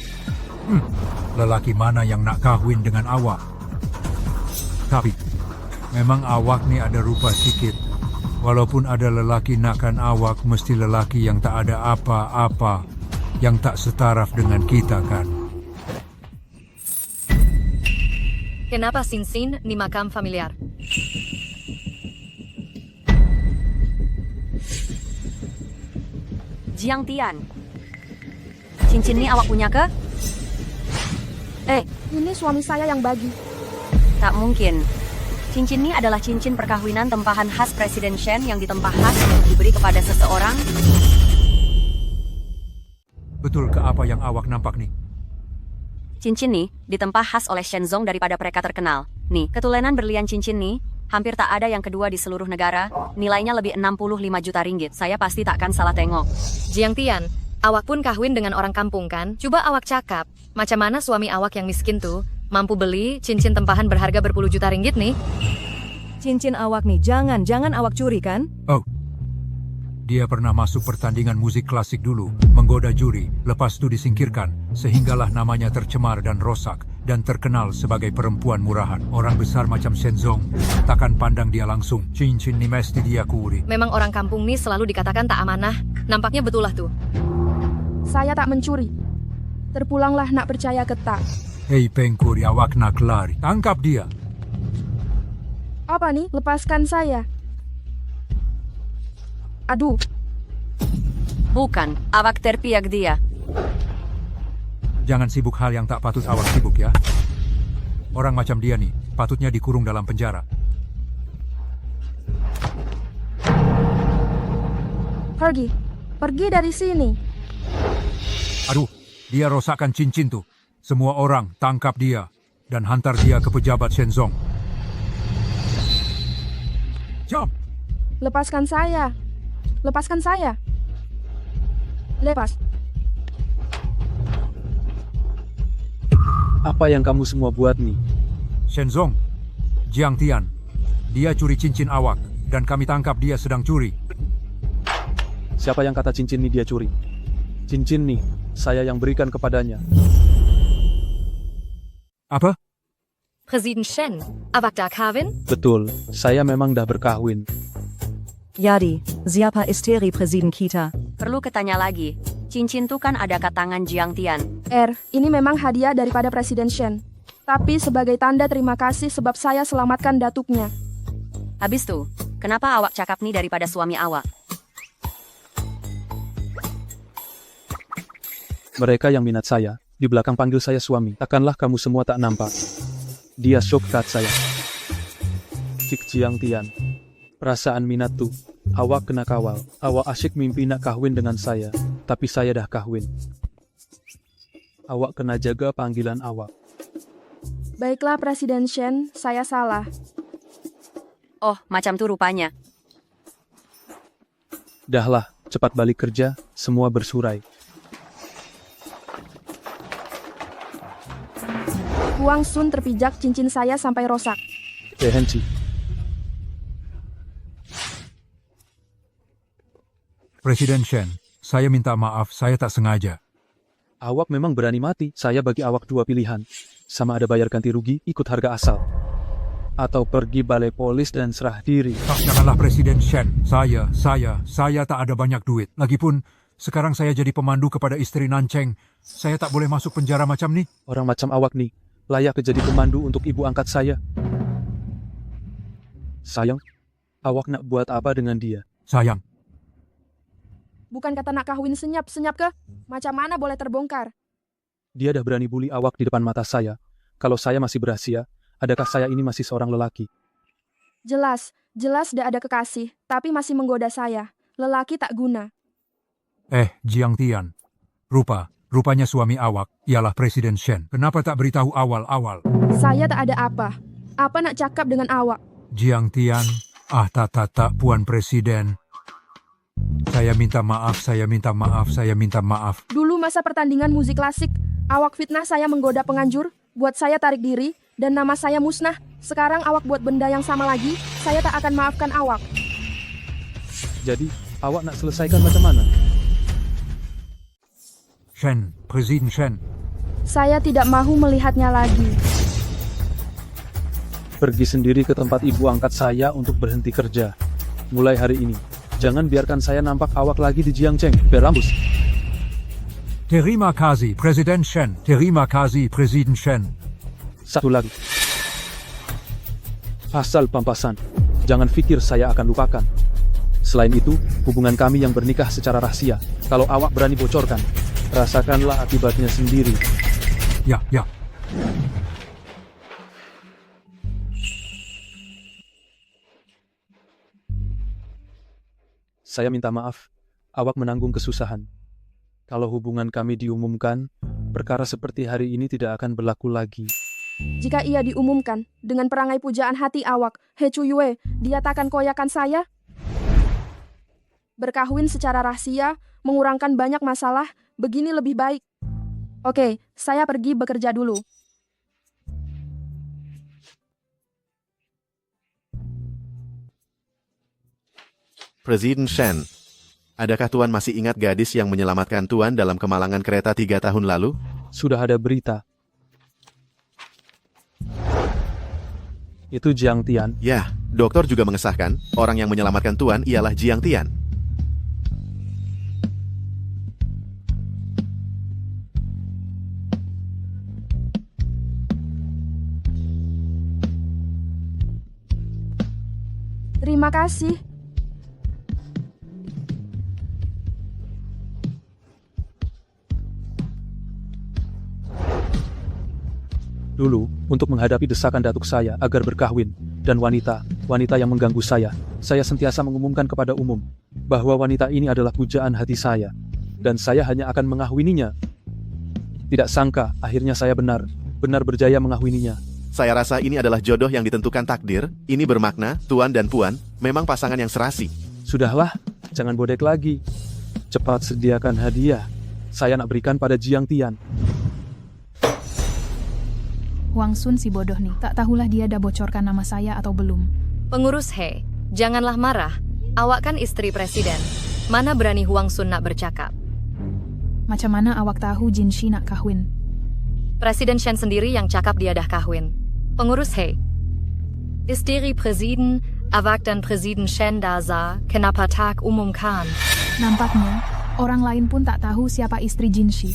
Lelaki mana yang nak kawin dengan awak? Tapi, memang awak nih ada rupa sikit. Walaupun ada lelaki nakan awak, mesti lelaki yang tak ada apa-apa, yang tak setaraf dengan kita kan? Kenapa Sin ni makam familiar? Jiang Tian, cincin ini awak punya ke? Ini suami saya yang bagi. Tak mungkin. Cincin ini adalah cincin perkawinan tempahan khas Presiden Shen yang ditempah khas untuk diberi kepada seseorang. Betul ke apa yang awak nampak nih? Cincin nih ditempah khas oleh Shenzong daripada mereka terkenal. Nih, ketulenan berlian cincin nih hampir tak ada yang kedua di seluruh negara. Nilainya lebih 65 juta ringgit. Saya pasti takkan salah tengok. Jiang Tian, awak pun kawin dengan orang kampung kan? Coba awak cakap, macam mana suami awak yang miskin tuh mampu beli cincin tempahan berharga berpuluh juta ringgit nih? Cincin awak nih, jangan awak curi kan? Oh, dia pernah masuk pertandingan musik klasik dulu, menggoda juri, lepas itu disingkirkan, sehinggalah namanya tercemar dan rosak, dan terkenal sebagai perempuan murahan. Orang besar macam Shenzong takkan pandang dia langsung. Cincin ini mesti dia curi. Memang orang kampung nih selalu dikatakan tak amanah. Nampaknya betul lah tuh. Saya tak mencuri. Terpulanglah nak percaya ke tak. Hei pengkuri, awak nak lari. Tangkap dia. Apa nih? Lepaskan saya. Aduh. Bukan, awak terpiak dia. Jangan sibuk hal yang tak patut awak sibuk ya. Orang macam dia nih, patutnya dikurung dalam penjara. Pergi dari sini. Aduh, dia rosakkan cincin tuh. Semua orang tangkap dia dan hantar dia ke pejabat Shenzong. Jom. Lepaskan saya. Lepas. Apa yang kamu semua buat nih? Shenzong, Jiang Tian, dia curi cincin awak dan kami tangkap dia sedang curi. Siapa yang kata cincin ini dia curi? Cincin nih, saya yang berikan kepadanya. Apa? Presiden Shen, awak dah kawin? Betul, saya memang dah berkahwin. Jadi, siapa istri Presiden kita? Perlu ketanya lagi. Cincin tuh kan ada katangan Jiang Tian. Ini memang hadiah daripada Presiden Shen. Tapi sebagai tanda terima kasih sebab saya selamatkan datuknya. Habis tuh, kenapa awak cakap nih daripada suami awak? Mereka yang minat saya, di belakang panggil saya suami. Takkanlah kamu semua tak nampak. Dia shortcut saya. Cik Jiang Tian. Perasaan minat tuh. Awak kena kawal. Awak asyik mimpi nak kahwin dengan saya. Tapi saya dah kahwin. Awak kena jaga panggilan awak. Baiklah Presiden Shen, saya salah. Oh, macam tuh rupanya. Dahlah, cepat balik kerja, semua bersurai. Huang Sun terpijak cincin saya sampai rosak. Henci. Presiden Shen, saya minta maaf, saya tak sengaja. Awak memang berani mati, saya bagi awak dua pilihan. sama ada bayar ganti rugi, ikut harga asal. Atau pergi balai polis dan serah diri. Janganlah Presiden Shen. Saya tak ada banyak duit. Lagipun, sekarang saya jadi pemandu kepada istri Nanceng. Saya tak boleh masuk penjara macam ni. Orang macam awak nih, layak jadi pemandu untuk ibu angkat saya. Sayang, awak nak buat apa dengan dia? Sayang. Bukan kata nak kawin senyap ke? Macam mana boleh terbongkar? Dia dah berani bully awak di depan mata saya. Kalau saya masih berhasil, adakah saya ini masih seorang lelaki? Jelas dah ada kekasih, tapi masih menggoda saya. Lelaki tak guna. Jiang Tian. Rupanya suami awak ialah Presiden Shen. Kenapa tak beritahu awal-awal? Saya tak ada apa. Apa nak cakap dengan awak? Jiang Tian. Tak, Puan Presiden. Saya minta maaf. Dulu masa pertandingan musik klasik, awak fitnah saya menggoda penganjur, buat saya tarik diri, dan nama saya musnah. Sekarang awak buat benda yang sama lagi, saya tak akan maafkan awak. Jadi, awak nak selesaikan macam mana? Shen, Presiden Shen. Saya tidak mahu melihatnya lagi. Pergi sendiri ke tempat ibu angkat saya untuk berhenti kerja. Mulai hari ini, jangan biarkan saya nampak awak lagi di Jiangcheng. Berambus. Terima kasih, Presiden Shen. Terima kasih, Presiden Shen. Satu lagi. Asal pampasan, jangan pikir saya akan lupakan. Selain itu, hubungan kami yang bernikah secara rahasia. Kalau awak berani bocorkan, rasakanlah akibatnya sendiri. Ya. Saya minta maaf, awak menanggung kesusahan. Kalau hubungan kami diumumkan, perkara seperti hari ini tidak akan berlaku lagi. Jika ia diumumkan, dengan perangai pujaan hati awak, He Chuyue, dia takkan koyakan saya? Berkahwin secara rahasia, mengurangkan banyak masalah, begini lebih baik. Oke, saya pergi bekerja dulu. Presiden Shen, adakah Tuan masih ingat gadis yang menyelamatkan Tuan dalam kemalangan kereta 3 tahun lalu? Sudah ada berita. Itu Jiang Tian. Ya, dokter juga mengesahkan, orang yang menyelamatkan Tuan ialah Jiang Tian. Terima kasih. Dulu, untuk menghadapi desakan datuk saya agar berkahwin, dan wanita yang mengganggu saya sentiasa mengumumkan kepada umum bahwa wanita ini adalah pujaan hati saya, dan saya hanya akan mengahwininya. Tidak sangka, akhirnya saya benar berjaya mengahwininya. Saya rasa ini adalah jodoh yang ditentukan takdir. Ini bermakna, Tuan dan Puan memang pasangan yang serasi. Sudahlah, jangan bodek lagi. Cepat sediakan hadiah. Saya nak berikan pada Jiang Tian. Wang Sun si bodoh nih, tak tahulah dia dah bocorkan nama saya atau belum. Pengurus He, janganlah marah. Awak kan istri presiden. Mana berani Huang Sun nak bercakap? Macam mana awak tahu Jin Shi nak kahwin? Presiden Shen sendiri yang cakap dia dah kahwin. Pengurus He, istri presiden, awak dan Presiden Shen dah sah, kenapa tak umumkan? Nampaknya, orang lain pun tak tahu siapa istri Jin Shi.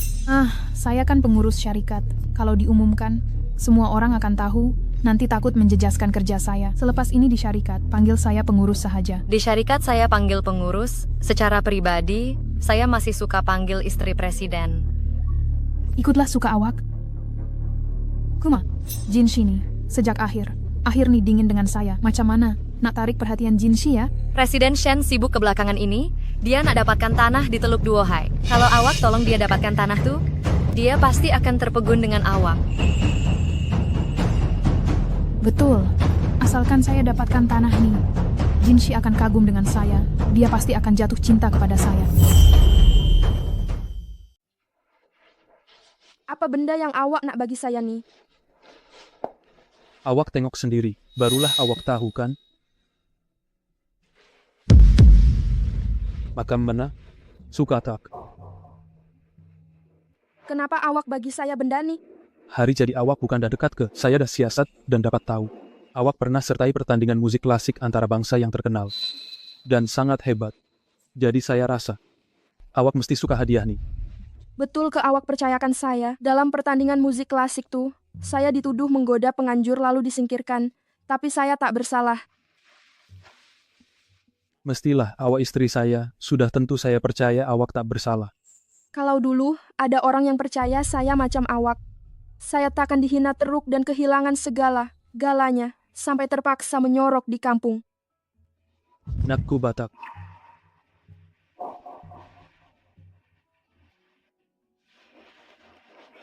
Saya kan pengurus syarikat. Kalau diumumkan, semua orang akan tahu, nanti takut menjejaskan kerja saya. Selepas ini di syarikat, panggil saya pengurus sahaja. Di syarikat saya panggil pengurus, secara pribadi, saya masih suka panggil istri presiden. Ikutlah suka awak. Kuma, Jin Shi nih, sejak akhir nih dingin dengan saya. Macam mana? Nak tarik perhatian Jin Shi ya? Presiden Shen sibuk kebelakangan ini, dia nak dapatkan tanah di Teluk Duohai. Kalau awak tolong dia dapatkan tanah tuh, dia pasti akan terpegun dengan awak. Betul, asalkan saya dapatkan tanah nih, Jin Shi akan kagum dengan saya. Dia pasti akan jatuh cinta kepada saya. Apa benda yang awak nak bagi saya nih? Awak tengok sendiri, barulah awak tahu kan? Makam mana? Suka tak? Kenapa awak bagi saya benda nih? Hari jadi awak bukan dah dekat ke, saya dah siasat dan dapat tahu. Awak pernah sertai pertandingan musik klasik antara bangsa yang terkenal. Dan sangat hebat. Jadi saya rasa, awak mesti suka hadiah nih. Betul ke awak percayakan saya, dalam pertandingan musik klasik tuh, saya dituduh menggoda penganjur lalu disingkirkan. Tapi saya tak bersalah. Mestilah awak istri saya, sudah tentu saya percaya awak tak bersalah. Kalau dulu, ada orang yang percaya saya macam awak. Saya takkan dihina teruk dan kehilangan galanya, sampai terpaksa menyorok di kampung. Nakku Batak.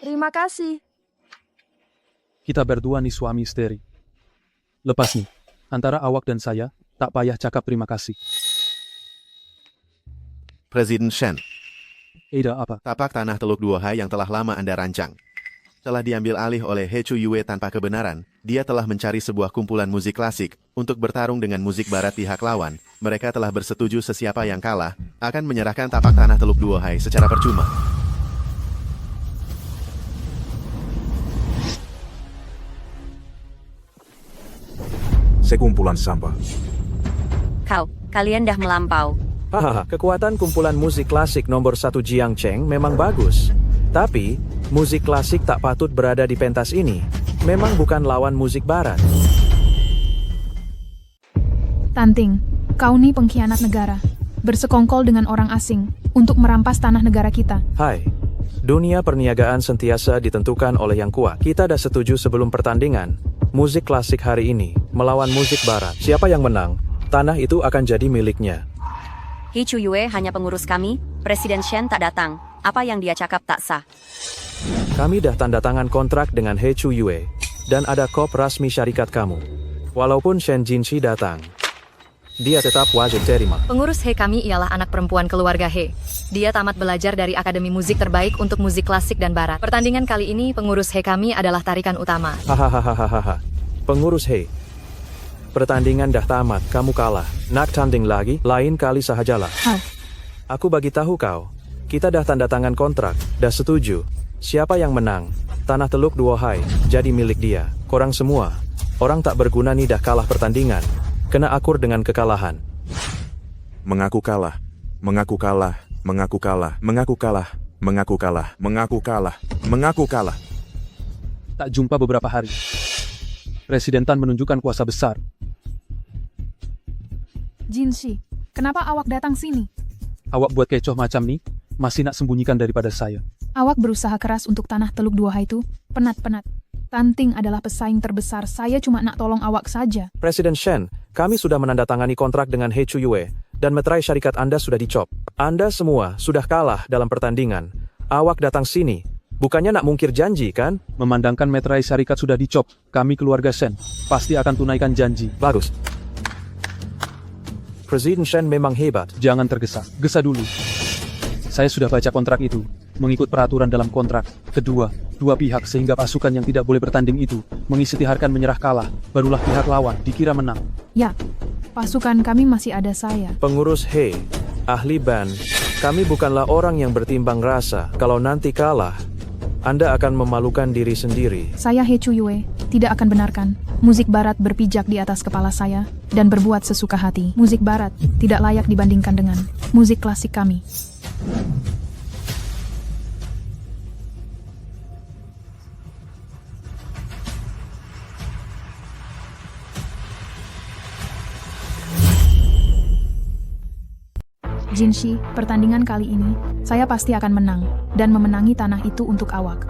Terima kasih. Kita berdua nih suami istri. Lepas nih, antara awak dan saya, tak payah cakap terima kasih. Presiden Shen. Ada apa? Tapak tanah Teluk Dua Hai yang telah lama Anda rancang. Telah diambil alih oleh He Chu Yue tanpa kebenaran, dia telah mencari sebuah kumpulan musik klasik untuk bertarung dengan musik barat pihak lawan. Mereka telah bersetuju sesiapa yang kalah akan menyerahkan tapak tanah Teluk Dua Hai secara percuma. Sekumpulan sampah. Kalian dah melampau. Hahaha, kekuatan kumpulan musik klasik nomor 1 Jiangcheng memang bagus. Tapi, musik klasik tak patut berada di pentas ini. Memang bukan lawan musik barat. Tanting, kau nih pengkhianat negara. Bersekongkol dengan orang asing untuk merampas tanah negara kita. Hai, dunia perniagaan sentiasa ditentukan oleh yang kuat. Kita dah setuju sebelum pertandingan. Musik klasik hari ini melawan musik barat. Siapa yang menang, tanah itu akan jadi miliknya. He Chu Yue hanya pengurus kami, Presiden Shen tak datang. Apa yang dia cakap tak sah. Kami dah tanda tangan kontrak dengan He Chu Yue, dan ada kop rasmi syarikat kamu. Walaupun Shen Jinshi datang, dia tetap wajib terima. Pengurus He kami ialah anak perempuan keluarga He. Dia tamat belajar dari Akademi Musik terbaik untuk musik klasik dan barat. Pertandingan kali ini pengurus He kami adalah tarikan utama. Hahaha. Pengurus He, pertandingan dah tamat, kamu kalah. Nak tanding lagi, lain kali sahajalah. Aku bagi tahu kau, kita dah tanda tangan kontrak, dah setuju. Siapa yang menang, tanah Teluk Dua Hai jadi milik dia. Korang semua, orang tak berguna nih dah kalah pertandingan. Kena akur dengan kekalahan. Mengaku kalah. Mengaku kalah. Mengaku kalah. Mengaku kalah. Mengaku kalah. Mengaku kalah. Mengaku kalah. Tak jumpa beberapa hari. Presiden Tan menunjukkan kuasa besar. Jinshi, kenapa awak datang sini? Awak buat kecoh macam nih, masih nak sembunyikan daripada saya. Awak berusaha keras untuk tanah Teluk Dua Hai itu, penat-penat. Tanting adalah pesaing terbesar, saya cuma nak tolong awak saja. Presiden Shen, kami sudah menandatangani kontrak dengan He Chu Yue, dan meterai syarikat Anda sudah dicop. Anda semua sudah kalah dalam pertandingan. Awak datang sini, bukannya nak mungkir janji, kan? Memandangkan meterai syarikat sudah dicop, kami keluarga Shen pasti akan tunaikan janji. Bagus. Presiden Shen memang hebat. Jangan tergesa, gesa dulu. Saya sudah baca kontrak itu, mengikut peraturan dalam kontrak. Kedua, dua pihak sehingga pasukan yang tidak boleh bertanding itu mengisytiharkan menyerah kalah, barulah pihak lawan dikira menang. Ya, pasukan kami masih ada saya. Pengurus He, ahli band, kami bukanlah orang yang bertimbang rasa. Kalau nanti kalah, Anda akan memalukan diri sendiri. Saya He Chu Yue, tidak akan benarkan musik barat berpijak di atas kepala saya dan berbuat sesuka hati. Musik barat tidak layak dibandingkan dengan musik klasik kami. Jinshi, pertandingan kali ini, saya pasti akan menang, dan memenangi tanah itu untuk awak.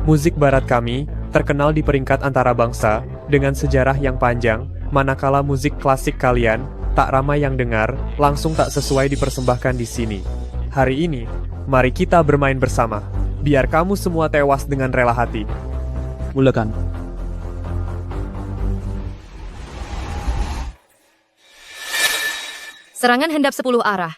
Musik barat kami terkenal di peringkat antara bangsa, dengan sejarah yang panjang, manakala musik klasik kalian, tak ramai yang dengar, langsung tak sesuai dipersembahkan di sini. Hari ini, mari kita bermain bersama, biar kamu semua tewas dengan rela hati. Mulakan. Serangan hendap 10 arah.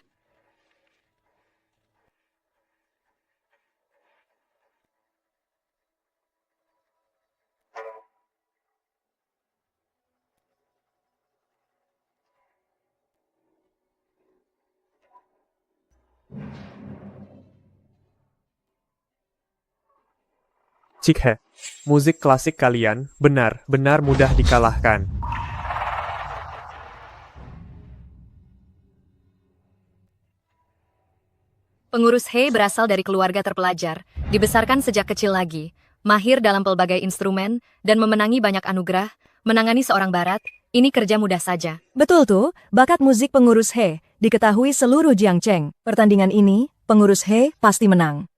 Cik he. Musik klasik kalian benar-benar mudah dikalahkan. Pengurus He berasal dari keluarga terpelajar, dibesarkan sejak kecil lagi, mahir dalam pelbagai instrumen, dan memenangi banyak anugerah, menangani seorang barat, ini kerja mudah saja. Betul tuh, bakat musik pengurus He diketahui seluruh Jiangcheng. Pertandingan ini, pengurus He pasti menang.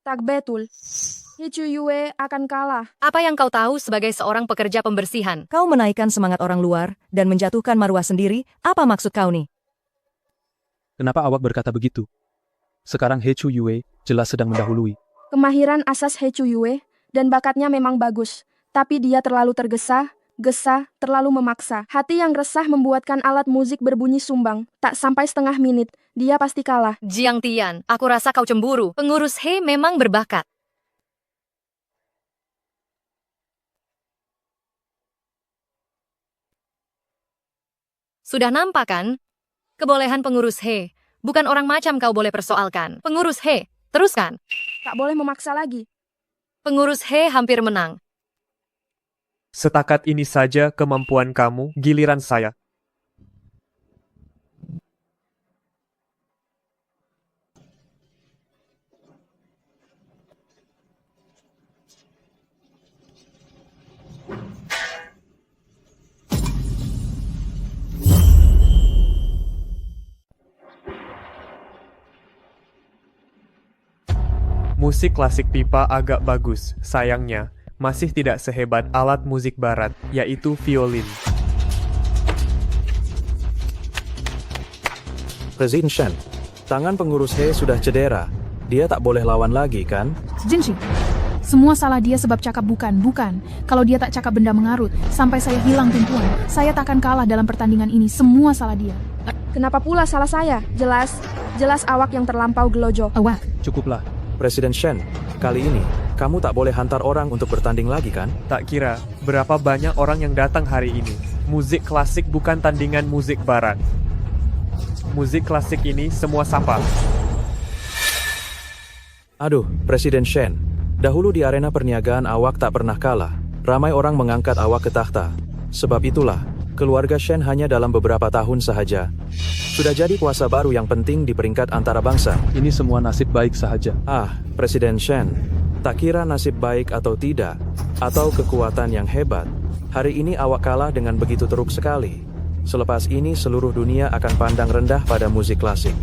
Tak betul. He Chuyue akan kalah. Apa yang kau tahu sebagai seorang pekerja pembersihan? Kau menaikkan semangat orang luar dan menjatuhkan marwah sendiri, apa maksud kau nih? Kenapa awak berkata begitu? Sekarang He Chuyue jelas sedang mendahului. Kemahiran asas He Chuyue dan bakatnya memang bagus, tapi dia terlalu tergesa, terlalu memaksa. Hati yang resah membuatkan alat musik berbunyi sumbang. Tak sampai setengah menit, dia pasti kalah. Jiang Tian, aku rasa kau cemburu. Pengurus He memang berbakat. Sudah nampak kan? Kebolehan pengurus He. Bukan orang macam kau boleh persoalkan. Pengurus He, teruskan. Tak boleh memaksa lagi. Pengurus He hampir menang. Setakat ini saja kemampuan kamu, giliran saya. Musik klasik pipa agak bagus, sayangnya, masih tidak sehebat alat musik barat, yaitu violin. Presiden Shen, tangan pengurus He sudah cedera. Dia tak boleh lawan lagi, kan? Jinshi, semua salah dia sebab cakap bukan. Kalau dia tak cakap benda mengarut, sampai saya hilang tumpuan. Saya takkan kalah dalam pertandingan ini, semua salah dia. Kenapa pula salah saya? Jelas awak yang terlampau gelojo. Awak. Cukuplah. Presiden Shen, kali ini, kamu tak boleh hantar orang untuk bertanding lagi, kan? Tak kira berapa banyak orang yang datang hari ini. Musik klasik bukan tandingan musik barat. Musik klasik ini semua sampah. Aduh, Presiden Shen, dahulu di arena perniagaan awak tak pernah kalah. Ramai orang mengangkat awak ke takhta. Sebab itulah, keluarga Shen hanya dalam beberapa tahun sahaja sudah jadi kuasa baru yang penting di peringkat antara bangsa. Ini semua nasib baik sahaja. Presiden Shen, tak kira nasib baik atau tidak, atau kekuatan yang hebat, hari ini awak kalah dengan begitu teruk sekali. Selepas ini seluruh dunia akan pandang rendah pada musik klasik.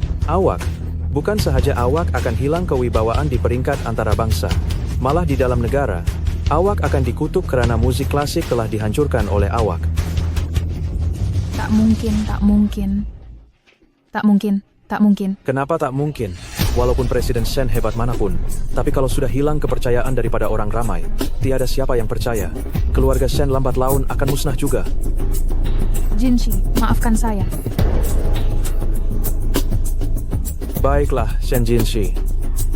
Bukan sahaja awak akan hilang kewibawaan di peringkat antara bangsa, malah di dalam negara, awak akan dikutuk karena musik klasik telah dihancurkan oleh awak. Tak mungkin. Kenapa tak mungkin? Walaupun Presiden Shen hebat manapun, tapi kalau sudah hilang kepercayaan daripada orang ramai, tiada siapa yang percaya. Keluarga Shen lambat laun akan musnah juga. Jinshi, maafkan saya. Baiklah, Shen Jinshi.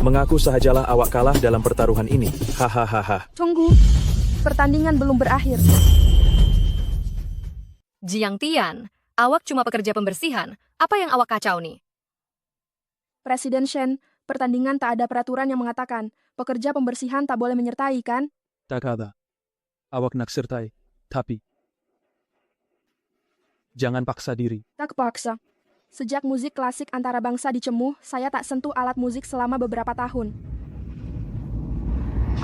Mengaku sahajalah awak kalah dalam pertaruhan ini. Hahaha. Tunggu, pertandingan belum berakhir. Jiang Tian, awak cuma pekerja pembersihan. Apa yang awak kacau nih? Presiden Shen, pertandingan tak ada peraturan yang mengatakan pekerja pembersihan tak boleh menyertai, kan? Tak ada. Awak nak sertai, tapi jangan paksa diri. Tak paksa. Sejak musik klasik antara bangsa dicemuh, saya tak sentuh alat musik selama beberapa tahun.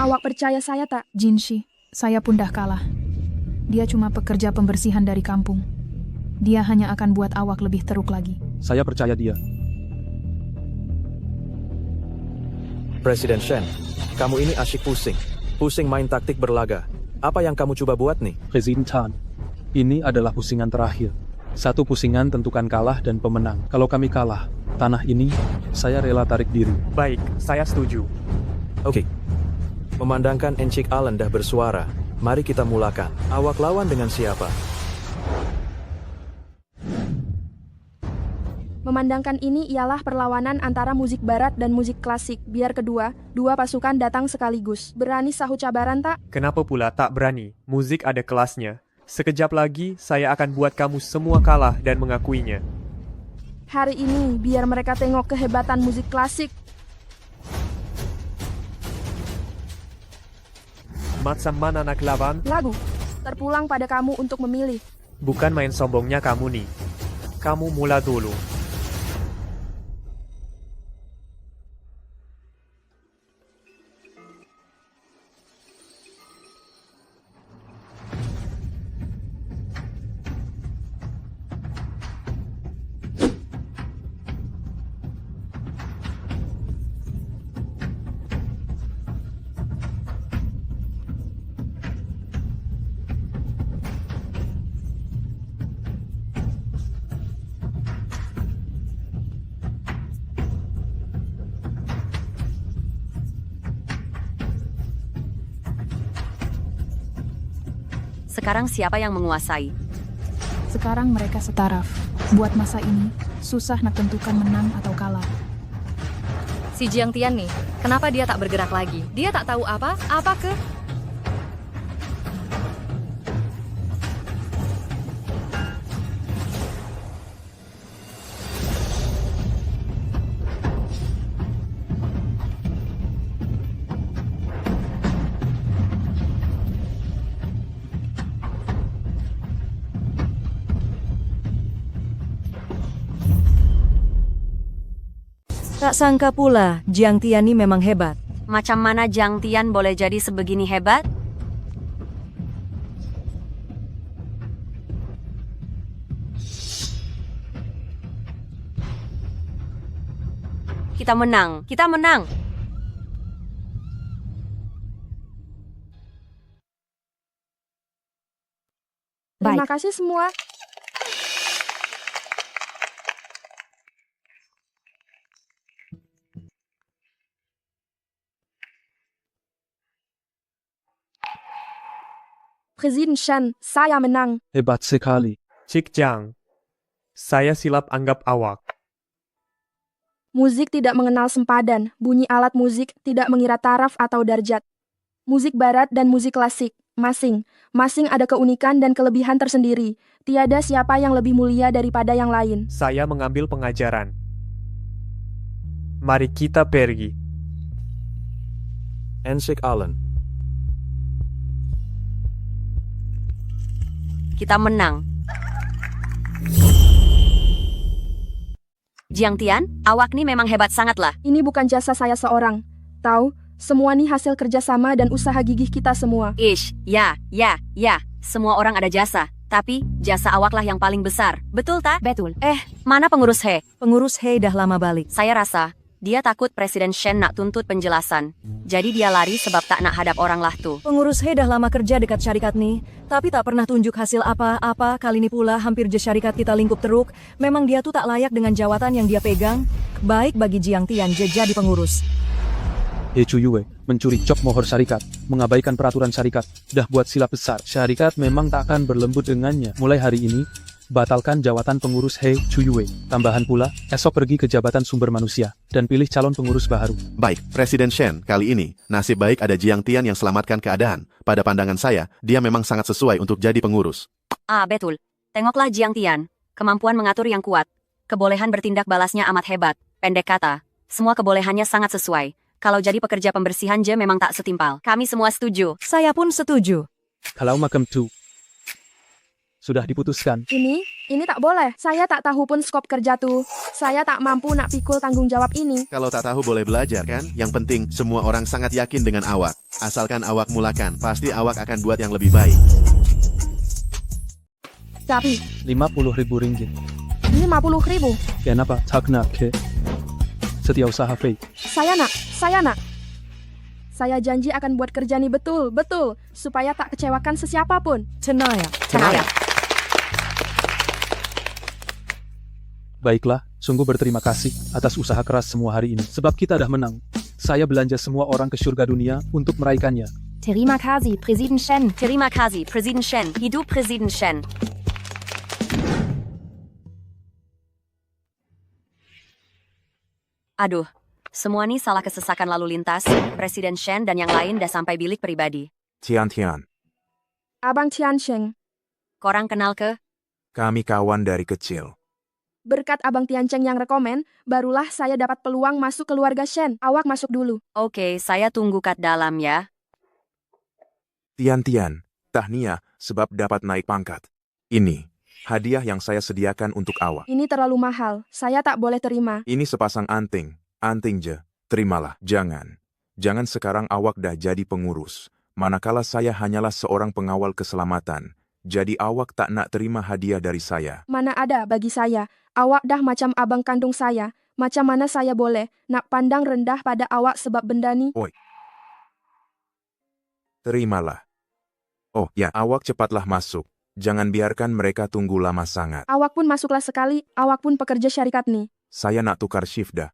Awak percaya saya tak? Jinshi, saya pun dah kalah. Dia cuma pekerja pembersihan dari kampung. Dia hanya akan buat awak lebih teruk lagi. Saya percaya dia. Presiden Shen, kamu ini asyik pusing main taktik berlaga. Apa yang kamu coba buat nih? Presiden Tan, ini adalah pusingan terakhir. Satu pusingan tentukan kalah dan pemenang. Kalau kami kalah, tanah ini, saya rela tarik diri. Baik, saya setuju. Oke. Memandangkan Encik Allen dah bersuara, mari kita mulakan. Awak lawan dengan siapa? Memandangkan ini ialah perlawanan antara musik barat dan musik klasik. Biar dua pasukan datang sekaligus. Berani sahut cabaran tak? Kenapa pula tak berani? Musik ada kelasnya. Sekejap lagi, saya akan buat kamu semua kalah dan mengakuinya. Hari ini, biar mereka tengok kehebatan musik klasik. Macam mana nak lawan? Lagu. Terpulang pada kamu untuk memilih. Bukan main sombongnya kamu nih. Kamu mula dulu. Sekarang siapa yang menguasai? Sekarang mereka setaraf. Buat masa ini, susah nak tentukan menang atau kalah. Si Jiang Tian nih, kenapa dia tak bergerak lagi? Dia tak tahu apa? Apa ke? Tak sangka pula, Jiang Tian ini memang hebat. Macam mana Jiang Tian boleh jadi sebegini hebat? Kita menang, kita menang. Terima kasih semua. Presiden Shen, saya menang. Hebat sekali. Cik Jiang, saya silap anggap awak. Musik tidak mengenal sempadan, bunyi alat musik tidak mengira taraf atau darjat. Musik barat dan musik klasik, masing ada keunikan dan kelebihan tersendiri. Tiada siapa yang lebih mulia daripada yang lain. Saya mengambil pengajaran. Mari kita pergi. Ensik Allen. Kita menang. Jiang Tian, awak nih memang hebat sangat lah. Ini bukan jasa saya seorang. Tahu, semua ini hasil kerjasama dan usaha gigih kita semua. Ish, ya. Semua orang ada jasa. Tapi, jasa awaklah yang paling besar. Betul tak? Betul. Mana pengurus He? Pengurus Hei dah lama balik. Saya rasa, dia takut Presiden Shen nak tuntut penjelasan. Jadi dia lari sebab tak nak hadap orang lah tuh. Pengurus Hei dah lama kerja dekat syarikat nih, tapi tak pernah tunjuk hasil apa-apa. Kali ini pula hampir je syarikat kita lingkup teruk. Memang dia tuh tak layak dengan jawatan yang dia pegang. Baik bagi Jiang Tian je jadi pengurus. He Chuyue, mencuri job mohor syarikat, mengabaikan peraturan syarikat, dah buat silap besar. Syarikat memang tak akan berlembut dengannya. Mulai hari ini, batalkan jawatan pengurus He Chuyue. Tambahan pula, esok pergi ke jabatan sumber manusia, dan pilih calon pengurus baru. Baik, Presiden Shen, kali ini, nasib baik ada Jiang Tian yang selamatkan keadaan. Pada pandangan saya, dia memang sangat sesuai untuk jadi pengurus. Betul. Tengoklah Jiang Tian. Kemampuan mengatur yang kuat. Kebolehan bertindak balasnya amat hebat. Pendek kata, semua kebolehannya sangat sesuai. Kalau jadi pekerja pembersihan je memang tak setimpal. Kami semua setuju. Saya pun setuju. Kalau makam tu sudah diputuskan. Ini tak boleh. Saya tak tahu pun skop kerja tuh. Saya tak mampu nak pikul tanggung jawab ini. Kalau tak tahu boleh belajar kan? Yang penting, semua orang sangat yakin dengan awak. Asalkan awak mulakan, pasti awak akan buat yang lebih baik. Tapi, 50.000 ringgit. 50.000. Kenapa tak nak ke Setiausaha Fei? Saya nak. Saya janji akan buat kerja nih betul, supaya tak kecewakan sesiapa pun. Tenaya. Baiklah, sungguh berterima kasih atas usaha keras semua hari ini. Sebab kita dah menang. Saya belanja semua orang ke surga dunia untuk meraihkannya. Terima kasih, Presiden Shen. Terima kasih, Presiden Shen. Hidup Presiden Shen. Aduh, semua nih salah kesesakan lalu lintas. Presiden Shen dan yang lain dah sampai bilik pribadi. Tian Tian, Abang Tiancheng, Korang kenal ke? kami kawan dari kecil. berkat Abang Tiancheng yang rekomen, barulah saya dapat peluang masuk keluarga Shen. Awak masuk dulu. Oke, saya tunggu kat dalam ya. Tian-Tian, tahniah sebab dapat naik pangkat. Ini, hadiah yang saya sediakan untuk awak. Ini terlalu mahal, saya tak boleh terima. Ini sepasang anting je. Terimalah, jangan. Jangan sekarang awak dah jadi pengurus. Manakala saya hanyalah seorang pengawal keselamatan. Jadi awak tak nak terima hadiah dari saya. Mana ada bagi saya, awak dah macam abang kandung saya. Macam mana saya boleh nak pandang rendah pada awak sebab benda ni? Oi. Terimalah. Oh ya, awak cepatlah masuk. Jangan biarkan mereka tunggu lama sangat. Awak pun masuklah sekali, awak pun pekerja syarikat ni. Saya nak tukar shift dah.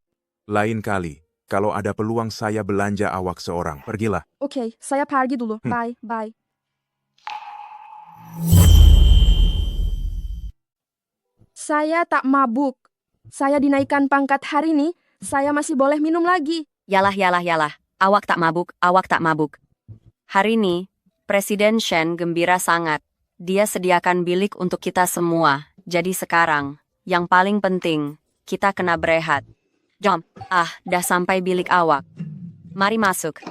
Lain kali, kalau ada peluang saya belanja awak seorang. Pergilah. Oke, saya pergi dulu. Bye, bye. Saya tak mabuk. Saya dinaikkan pangkat hari ini, saya masih boleh minum lagi. Yalah. Awak tak mabuk. Hari ini, Presiden Shen gembira sangat. Dia sediakan bilik untuk kita semua. Jadi sekarang, yang paling penting, kita kena berehat. Jom, dah sampai bilik awak. Mari masuk.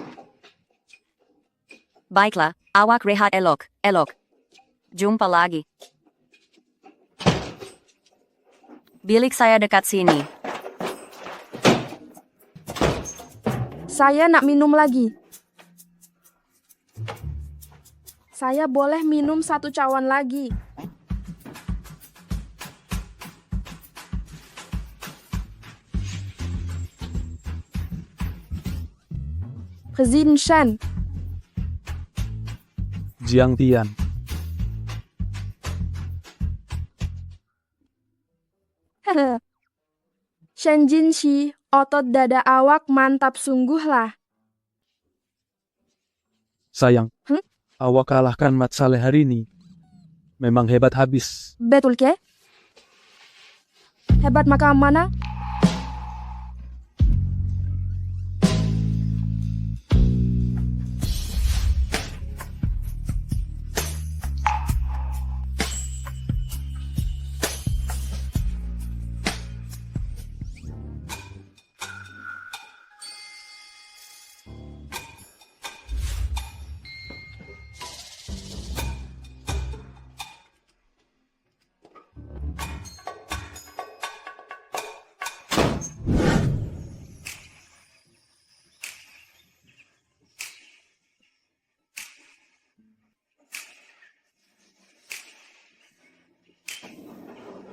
Baiklah, awak rehat elok. Jumpa lagi. Bilik saya dekat sini. Saya nak minum lagi. Saya boleh minum 1 cawan lagi. Presiden Shen. Jiang Tian. Shen Jinshi, otot dada awak mantap sungguh lah. Sayang, awak kalahkan Mat Saleh hari ini. Memang hebat habis. Betul ke? Hebat macam mana?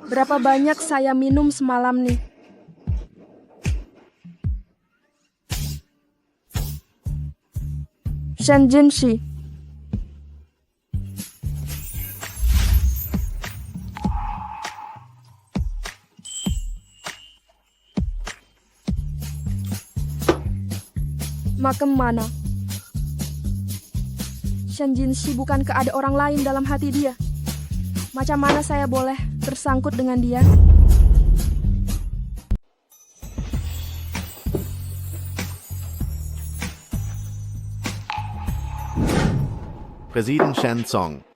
Berapa banyak saya minum semalam nih? Shen Jinshi. Makam mana? Shen Jinshi bukankah ada orang lain dalam hati dia? Macam mana saya boleh tersangkut dengan dia? Presiden Shen Song.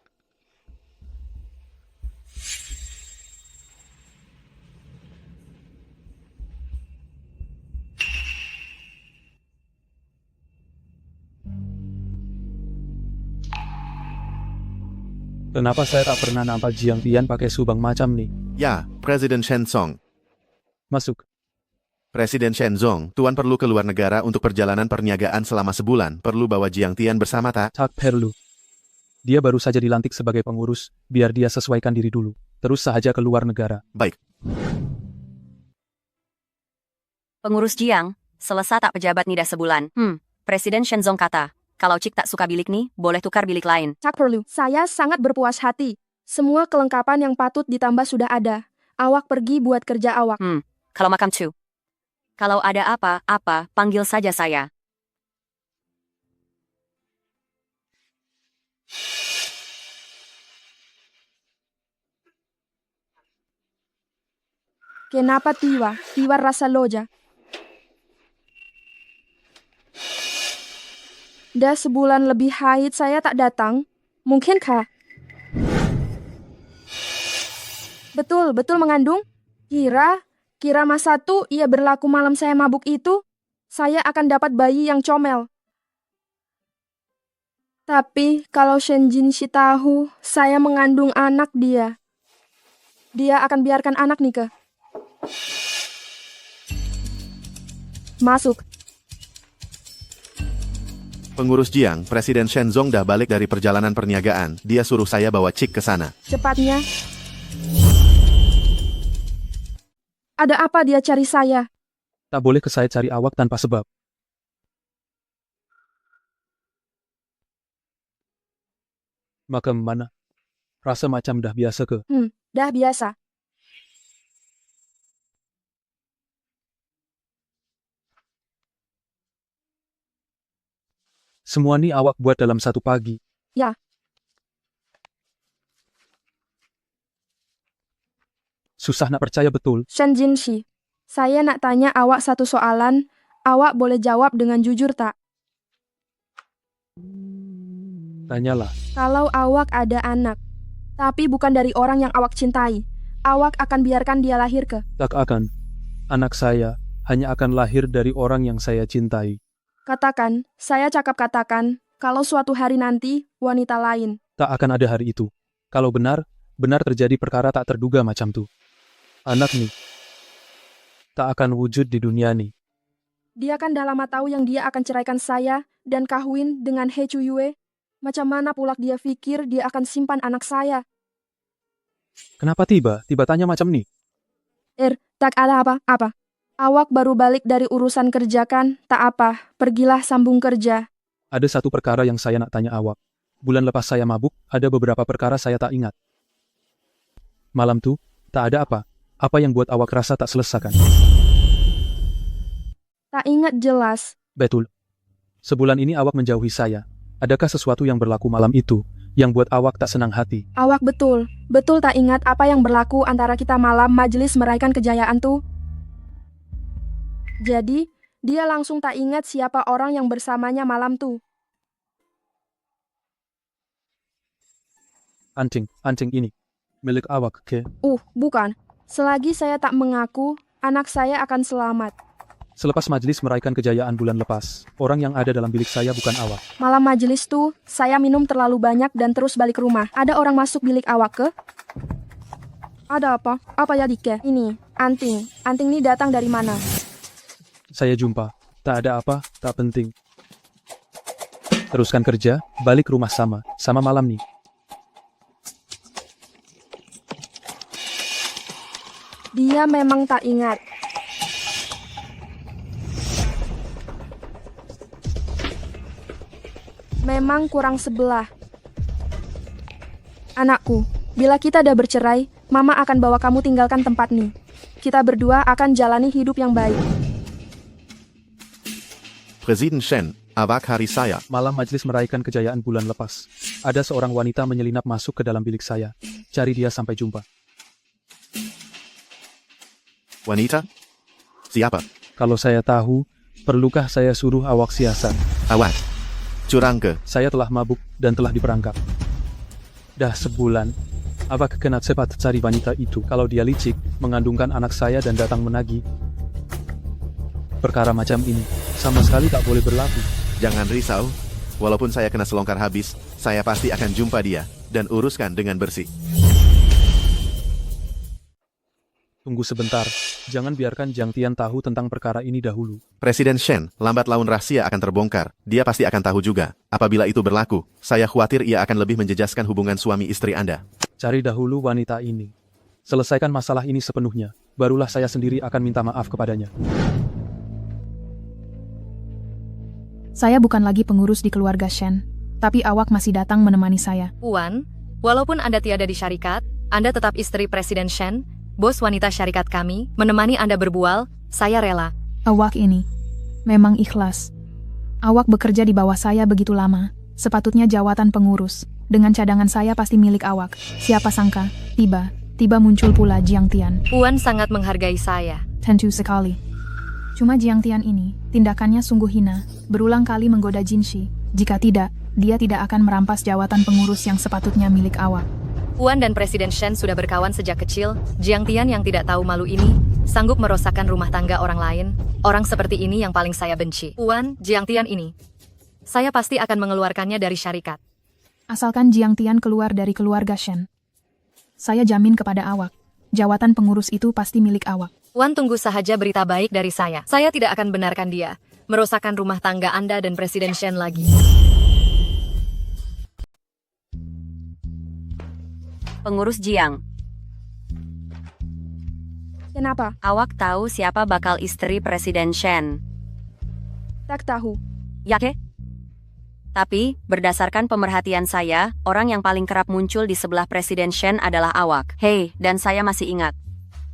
Kenapa saya tak pernah nampak Jiang Tian pakai subang macam nih? Ya, Presiden Shen Song. Masuk. Presiden Shen Zong, Tuan perlu keluar negara untuk perjalanan perniagaan selama sebulan. Perlu bawa Jiang Tian bersama tak? Tak perlu. Dia baru saja dilantik sebagai pengurus, biar dia sesuaikan diri dulu. Terus saja keluar negara. Baik. Pengurus Jiang, selesai tak pejabat ni dah sebulan. Presiden Shen Zong kata, kalau Cik tak suka bilik ni, boleh tukar bilik lain. Tak perlu, saya sangat berpuas hati. Semua kelengkapan yang patut ditambah sudah ada. Awak pergi buat kerja awak. Kalau makam cu. Kalau ada apa-apa, panggil saja saya. Kenapa Tiwa rasa loja? Dah sebulan lebih haid saya tak datang. Mungkinkah? Betul mengandung? Kira masa tu ia berlaku malam saya mabuk itu, saya akan dapat bayi yang comel. Tapi kalau Shen Jinshi tahu saya mengandung anak dia akan biarkan anak nikah. Masuk. Pengurus Jiang, Presiden Shenzong dah balik dari perjalanan perniagaan. Dia suruh saya bawa Cik ke sana. Cepatnya. Ada apa dia cari saya? Tak boleh ke saya cari awak tanpa sebab. Maka mana? Rasa macam dah biasa ke? Dah biasa. Semua ni awak buat dalam satu pagi. Ya. Susah nak percaya betul. Shen Jinshi, saya nak tanya awak satu soalan. Awak boleh jawab dengan jujur tak? Tanyalah. Kalau awak ada anak, tapi bukan dari orang yang awak cintai, awak akan biarkan dia lahir ke? Tak akan. Anak saya hanya akan lahir dari orang yang saya cintai. Katakan, saya cakap katakan, kalau suatu hari nanti, wanita lain. Tak akan ada hari itu. Kalau benar terjadi perkara tak terduga macam tu. Anak nih, tak akan wujud di dunia nih. Dia kan dah lama tahu yang dia akan ceraikan saya dan kahwin dengan He Chuyue. Macam mana pula dia pikir dia akan simpan anak saya? Kenapa tiba tanya macam ni? Tak ada apa-apa. Awak baru balik dari urusan kerja kan? Tak apa, pergilah sambung kerja. Ada satu perkara yang saya nak tanya awak. Bulan lepas saya mabuk, ada beberapa perkara saya tak ingat. Malam tu, tak ada apa. Apa yang buat awak rasa tak selesaikan? Tak ingat jelas. Betul. Sebulan ini awak menjauhi saya. Adakah sesuatu yang berlaku malam itu yang buat awak tak senang hati? Awak betul tak ingat apa yang berlaku antara kita malam majelis meraihkan kejayaan tuh? Jadi, dia langsung tak ingat siapa orang yang bersamanya malam tuh. Anting ini. Milik awak, ke? Bukan. Selagi saya tak mengaku, anak saya akan selamat. Selepas majelis meraihkan kejayaan bulan lepas, orang yang ada dalam bilik saya bukan awak. Malam majelis tuh, saya minum terlalu banyak dan terus balik rumah. Ada orang masuk bilik awak ke? Ada apa? Apa ya Dike? Ini, anting. Anting ini datang dari mana? Saya jumpa. Tak ada apa, tak penting. Teruskan kerja, balik rumah sama malam nih. Dia memang tak ingat. Memang kurang sebelah. Anakku, bila kita dah bercerai, Mama akan bawa kamu tinggalkan tempat nih. Kita berdua akan jalani hidup yang baik. Presiden Shen, awak hari saya. Malam majelis meraihkan kejayaan bulan lepas. Ada seorang wanita menyelinap masuk ke dalam bilik saya. Cari dia sampai jumpa. Wanita? Siapa? Kalau saya tahu, perlukah saya suruh awak siasat? Awak? Curang ke? Saya telah mabuk dan telah diperangkap. Dah sebulan, awak kena cepat cari wanita itu. Kalau dia licik, mengandungkan anak saya dan datang menagih. Perkara macam ini, sama sekali tak boleh berlaku. Jangan risau, walaupun saya kena selongkar habis, saya pasti akan jumpa dia dan uruskan dengan bersih. Tunggu sebentar, jangan biarkan Jiang Tian tahu tentang perkara ini dahulu. Presiden Shen, lambat laun rahasia akan terbongkar. Dia pasti akan tahu juga. Apabila itu berlaku, saya khawatir ia akan lebih menjejaskan hubungan suami istri Anda. Cari dahulu wanita ini. Selesaikan masalah ini sepenuhnya, barulah saya sendiri akan minta maaf kepadanya. Saya bukan lagi pengurus di keluarga Shen, tapi awak masih datang menemani saya. Puan, walaupun Anda tiada di syarikat, Anda tetap istri Presiden Shen, bos wanita syarikat kami, menemani Anda berbual, saya rela. Awak ini memang ikhlas. Awak bekerja di bawah saya begitu lama, sepatutnya jawatan pengurus. Dengan cadangan saya pasti milik awak. Siapa sangka, tiba muncul pula Jiang Tian. Puan sangat menghargai saya. Tentu sekali. Cuma Jiang Tian ini, tindakannya sungguh hina, berulang kali menggoda Jinshi. Jika tidak, dia tidak akan merampas jawatan pengurus yang sepatutnya milik awak. Puan dan Presiden Shen sudah berkawan sejak kecil. Jiang Tian yang tidak tahu malu ini, sanggup merosakkan rumah tangga orang lain. Orang seperti ini yang paling saya benci. Puan, Jiang Tian ini saya pasti akan mengeluarkannya dari syarikat. Asalkan Jiang Tian keluar dari keluarga Shen. Saya jamin kepada awak, jawatan pengurus itu pasti milik awak. Wan, tunggu saja berita baik dari saya. Saya tidak akan benarkan dia merosakkan rumah tangga Anda dan Presiden Shen lagi. Pengurus Jiang, Kenapa? awak tahu siapa bakal istri Presiden Shen? Tak tahu. Ya ke? Tapi, berdasarkan pemerhatian saya, orang yang paling kerap muncul di sebelah Presiden Shen adalah awak. Hei, dan saya masih ingat.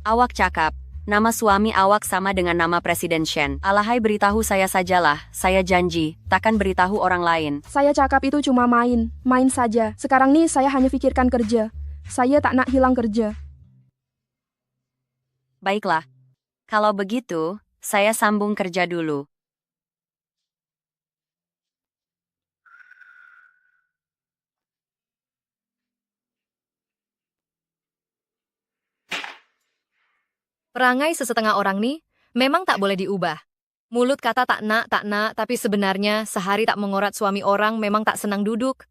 Awak cakap, nama suami awak sama dengan nama Presiden Shen. Alahai, beritahu saya sajalah, saya janji, takkan beritahu orang lain. Saya cakap itu cuma main saja. Sekarang nih saya hanya pikirkan kerja. Saya tak nak hilang kerja. Baiklah. Kalau begitu, saya sambung kerja dulu. Perangai sesetengah orang nih, memang tak boleh diubah. Mulut kata tak nak, tapi sebenarnya sehari tak mengorat suami orang memang tak senang duduk.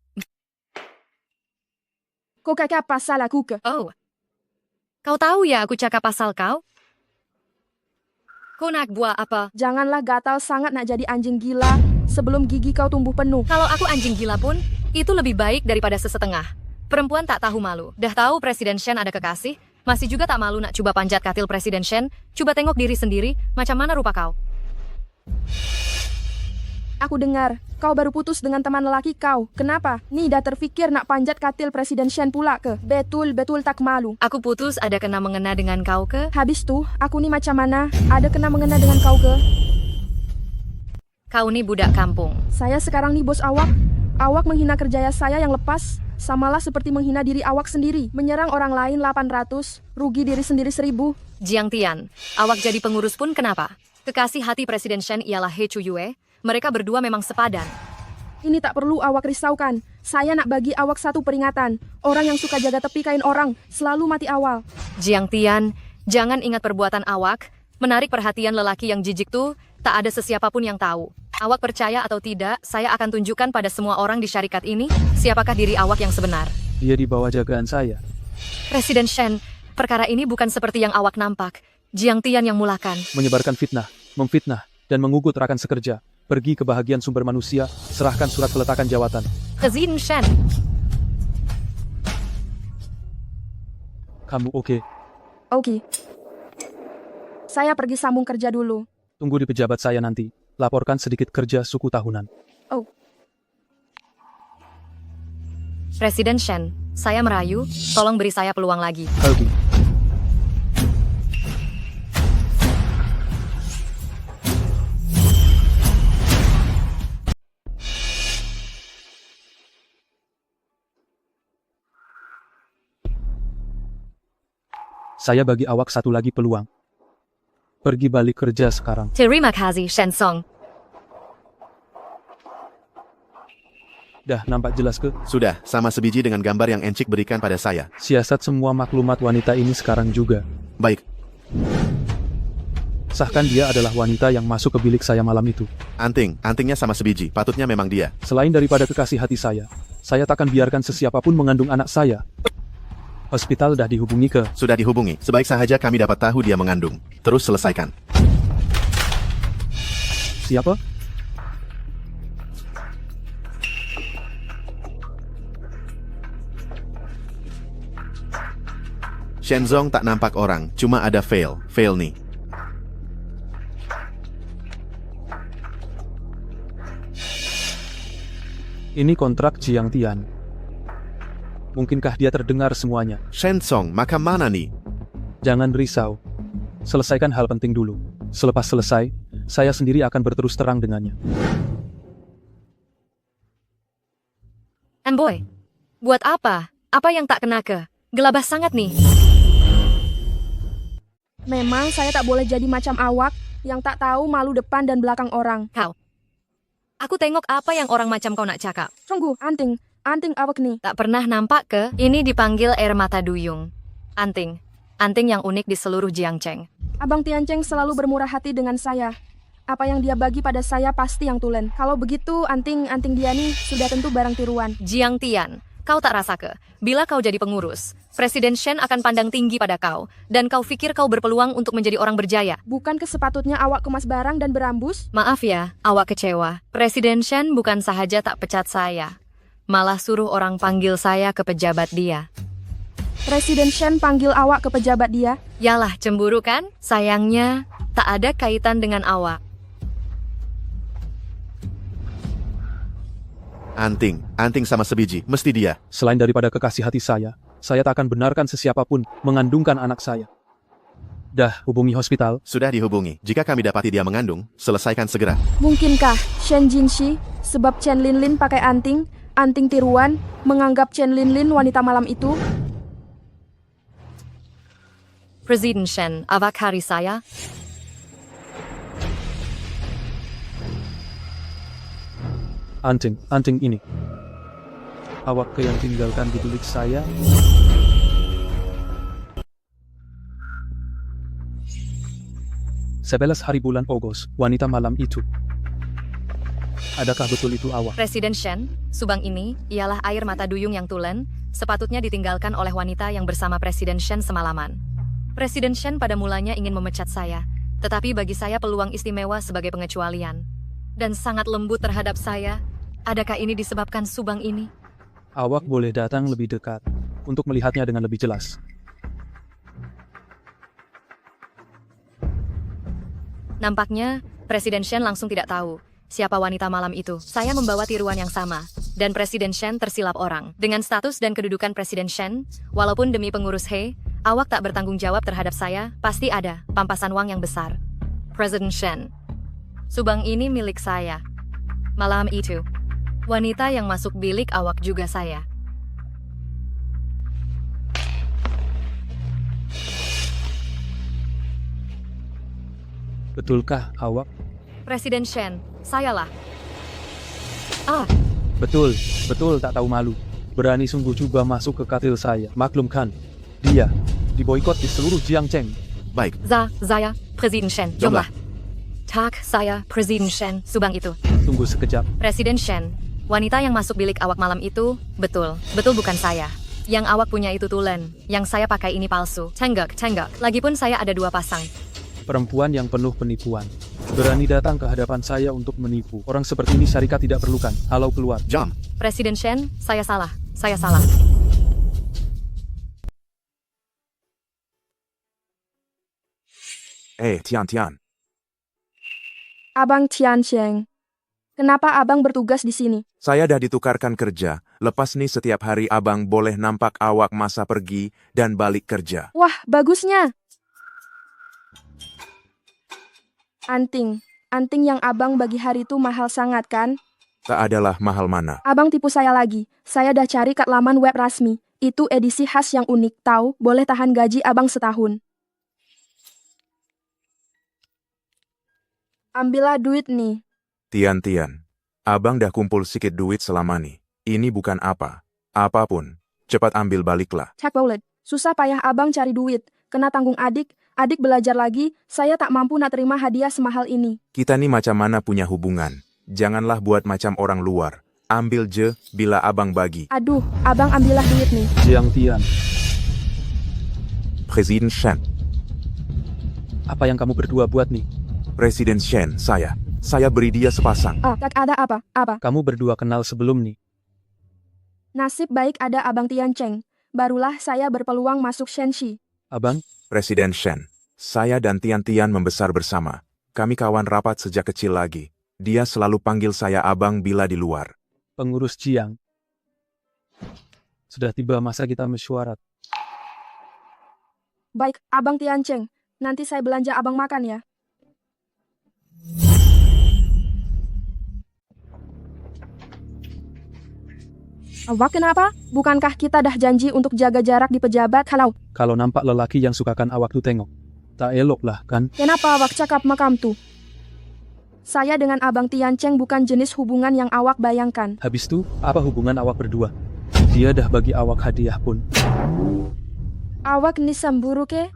Kau kakak pasal aku ke? Oh. Kau tahu ya aku cakap pasal kau? Kau nak buat apa? Janganlah gatal sangat nak jadi anjing gila sebelum gigi kau tumbuh penuh. Kalau aku anjing gila pun, itu lebih baik daripada sesetengah. Perempuan tak tahu malu. Dah tahu Presiden Shen ada kekasih, masih juga tak malu nak coba panjat katil Presiden Shen. Coba tengok diri sendiri, macam mana rupa kau. Aku dengar, kau baru putus dengan teman lelaki kau. Kenapa? Nih dah terfikir nak panjat katil Presiden Shen pula ke? Betul-betul tak malu. Aku putus ada kena mengena dengan kau ke? Habis tuh, aku nih macam mana? Ada kena mengena dengan kau ke? Kau nih budak kampung. Saya sekarang nih bos awak. Awak menghina kerja saya yang lepas. Samalah seperti menghina diri awak sendiri. Menyerang orang lain 800, rugi diri sendiri 1000. Jiang Tian, awak jadi pengurus pun kenapa? Kekasih hati Presiden Shen ialah He Chuyue. Mereka berdua memang sepadan. Ini tak perlu awak risaukan. Saya nak bagi awak satu peringatan. Orang yang suka jaga tepi kain orang, selalu mati awal. Jiang Tian, jangan ingat perbuatan awak. Menarik perhatian lelaki yang jijik tuh, tak ada sesiapapun yang tahu. Awak percaya atau tidak, saya akan tunjukkan pada semua orang di syarikat ini, siapakah diri awak yang sebenar. Dia di bawah jagaan saya. Presiden Shen, perkara ini bukan seperti yang awak nampak. Jiang Tian yang mulakan. Menyebarkan fitnah, memfitnah, dan mengugut rakan sekerja. Pergi ke bahagian sumber manusia, serahkan surat peletakan jawatan. Presiden Shen. Kamu oke? Oke. Saya pergi sambung kerja dulu. Tunggu di pejabat saya nanti. Laporkan sedikit kerja suku tahunan. Oh. Presiden Shen, saya merayu, tolong beri saya peluang lagi. Oke. Saya bagi awak satu lagi peluang. Pergi balik kerja sekarang. Terima kasih, Shen Song. Dah nampak jelas ke? Sudah, sama sebiji dengan gambar yang Encik berikan pada saya. Siasat semua maklumat wanita ini sekarang juga. Baik. Sahkan dia adalah wanita yang masuk ke bilik saya malam itu. Antingnya sama sebiji, patutnya memang dia. Selain daripada kekasih hati saya takkan biarkan sesiapapun mengandung anak saya. Hospital dah dihubungi ke? Sudah dihubungi. Sebaik sahaja kami dapat tahu dia mengandung. Terus selesaikan. Siapa? Shenzong tak nampak orang, cuma ada Fail nih. Ini kontrak Jiang Tian. Mungkinkah dia terdengar semuanya? Shenzong, maka mana nih? Jangan risau. Selesaikan hal penting dulu. Selepas selesai, saya sendiri akan berterus terang dengannya. Boy, buat apa? Apa yang tak kena ke? Gelabah sangat nih. Memang saya tak boleh jadi macam awak yang tak tahu malu depan dan belakang orang. Kau. Aku tengok apa yang orang macam kau nak cakap. Sungguh, anting awak nih. Tak pernah nampak ke? Ini dipanggil air mata duyung. Anting yang unik di seluruh Jiangcheng. Abang Tiancheng selalu bermurah hati dengan saya. Apa yang dia bagi pada saya pasti yang tulen. Kalau begitu, anting dia nih sudah tentu barang tiruan. Jiang Tian, kau tak rasa ke? Bila kau jadi pengurus, Presiden Shen akan pandang tinggi pada kau, dan kau pikir kau berpeluang untuk menjadi orang berjaya. Bukan kesepatutnya awak kemas barang dan berambus? Maaf ya, awak kecewa. Presiden Shen bukan sahaja tak pecat saya, malah suruh orang panggil saya ke pejabat dia. Presiden Shen panggil awak ke pejabat dia? Yalah, cemburu kan? Sayangnya, tak ada kaitan dengan awak. Anting sama sebiji, mesti dia. Selain daripada kekasih hati saya tak akan benarkan sesiapapun mengandungkan anak saya. Dah hubungi hospital? Sudah dihubungi. Jika kami dapati dia mengandung, selesaikan segera. Mungkinkah Shen Jinshi, sebab Chen Linlin pakai anting tiruan, menganggap Chen Linlin wanita malam itu? Presiden Shen, awak hari saya? Anting ini. Awak yang tinggalkan di bilik saya? Sebelas hari bulan Ogos, wanita malam itu. Adakah betul itu awak? Presiden Shen, subang ini ialah air mata duyung yang tulen, sepatutnya ditinggalkan oleh wanita yang bersama Presiden Shen semalaman. Presiden Shen pada mulanya ingin memecat saya, tetapi bagi saya peluang istimewa sebagai pengecualian. Dan sangat lembut terhadap saya. Adakah ini disebabkan subang ini? Awak boleh datang lebih dekat untuk melihatnya dengan lebih jelas. Nampaknya, Presiden Shen langsung tidak tahu siapa wanita malam itu. Saya membawa tiruan yang sama, dan Presiden Shen tersilap orang. Dengan status dan kedudukan Presiden Shen, walaupun demi pengurus He, awak tak bertanggung jawab terhadap saya, pasti ada pampasan uang yang besar. Presiden Shen, subang ini milik saya. Malam itu, wanita yang masuk bilik awak juga saya. Betulkah awak? Presiden Shen, sayalah. Betul tak tahu malu. Berani sungguh coba masuk ke katil saya. Maklumkan, dia diboikot di seluruh Jiangcheng. Baik. Saya, Presiden Shen, jomlah. Tak, saya, Presiden Shen, subang itu. Tunggu sekejap. Presiden Shen, wanita yang masuk bilik awak malam itu, betul bukan saya. Yang awak punya itu tulen, yang saya pakai ini palsu. Tenggak. Lagipun saya ada 2 pasang. Perempuan yang penuh penipuan. Berani datang ke hadapan saya untuk menipu. Orang seperti ini syarikat tidak perlukan. Halau keluar. Jam. Presiden Shen, saya salah. Tian. Abang Tiancheng, kenapa abang bertugas di sini? Saya dah ditukarkan kerja. Lepas nih setiap hari abang boleh nampak awak masa pergi dan balik kerja. Wah, bagusnya. Anting yang abang bagi hari itu mahal sangat kan? Tak adalah mahal mana. Abang tipu saya lagi. Saya dah cari kat laman web rasmi. Itu edisi khas yang unik. Tahu, boleh tahan gaji abang setahun. Ambillah duit nih. Tian. Abang dah kumpul sikit duit selama nih. Ini bukan apapun. Cepat ambil baliklah. Cak Paulet, susah payah abang cari duit. Kena tanggung adik belajar lagi, saya tak mampu nak terima hadiah semahal ini. Kita nih macam mana punya hubungan? Janganlah buat macam orang luar. Ambil je bila abang bagi. Aduh, abang ambillah duit nih. Jiang Tian. Presiden Shen. Apa yang kamu berdua buat nih? Presiden Shen, saya beri dia sepasang. Tak ada apa? Kamu berdua kenal sebelum nih? Nasib baik ada abang Tiancheng. Barulah saya berpeluang masuk Shenxi. Abang? Presiden Shen, saya dan Tian membesar bersama. Kami kawan rapat sejak kecil lagi. Dia selalu panggil saya abang bila di luar. Pengurus Jiang. Sudah tiba masa kita mesyuarat. Baik, abang Tiancheng. Nanti saya belanja abang makan ya. Awak kenapa? Bukankah kita dah janji untuk jaga jarak di pejabat? Kalau nampak lelaki yang sukakan awak tuh tengok. Tak elok lah kan? Kenapa awak cakap makam tuh? Saya dengan abang Tiancheng bukan jenis hubungan yang awak bayangkan. Habis itu, apa hubungan awak berdua? Dia dah bagi awak hadiah pun. Awak ni semburu ke?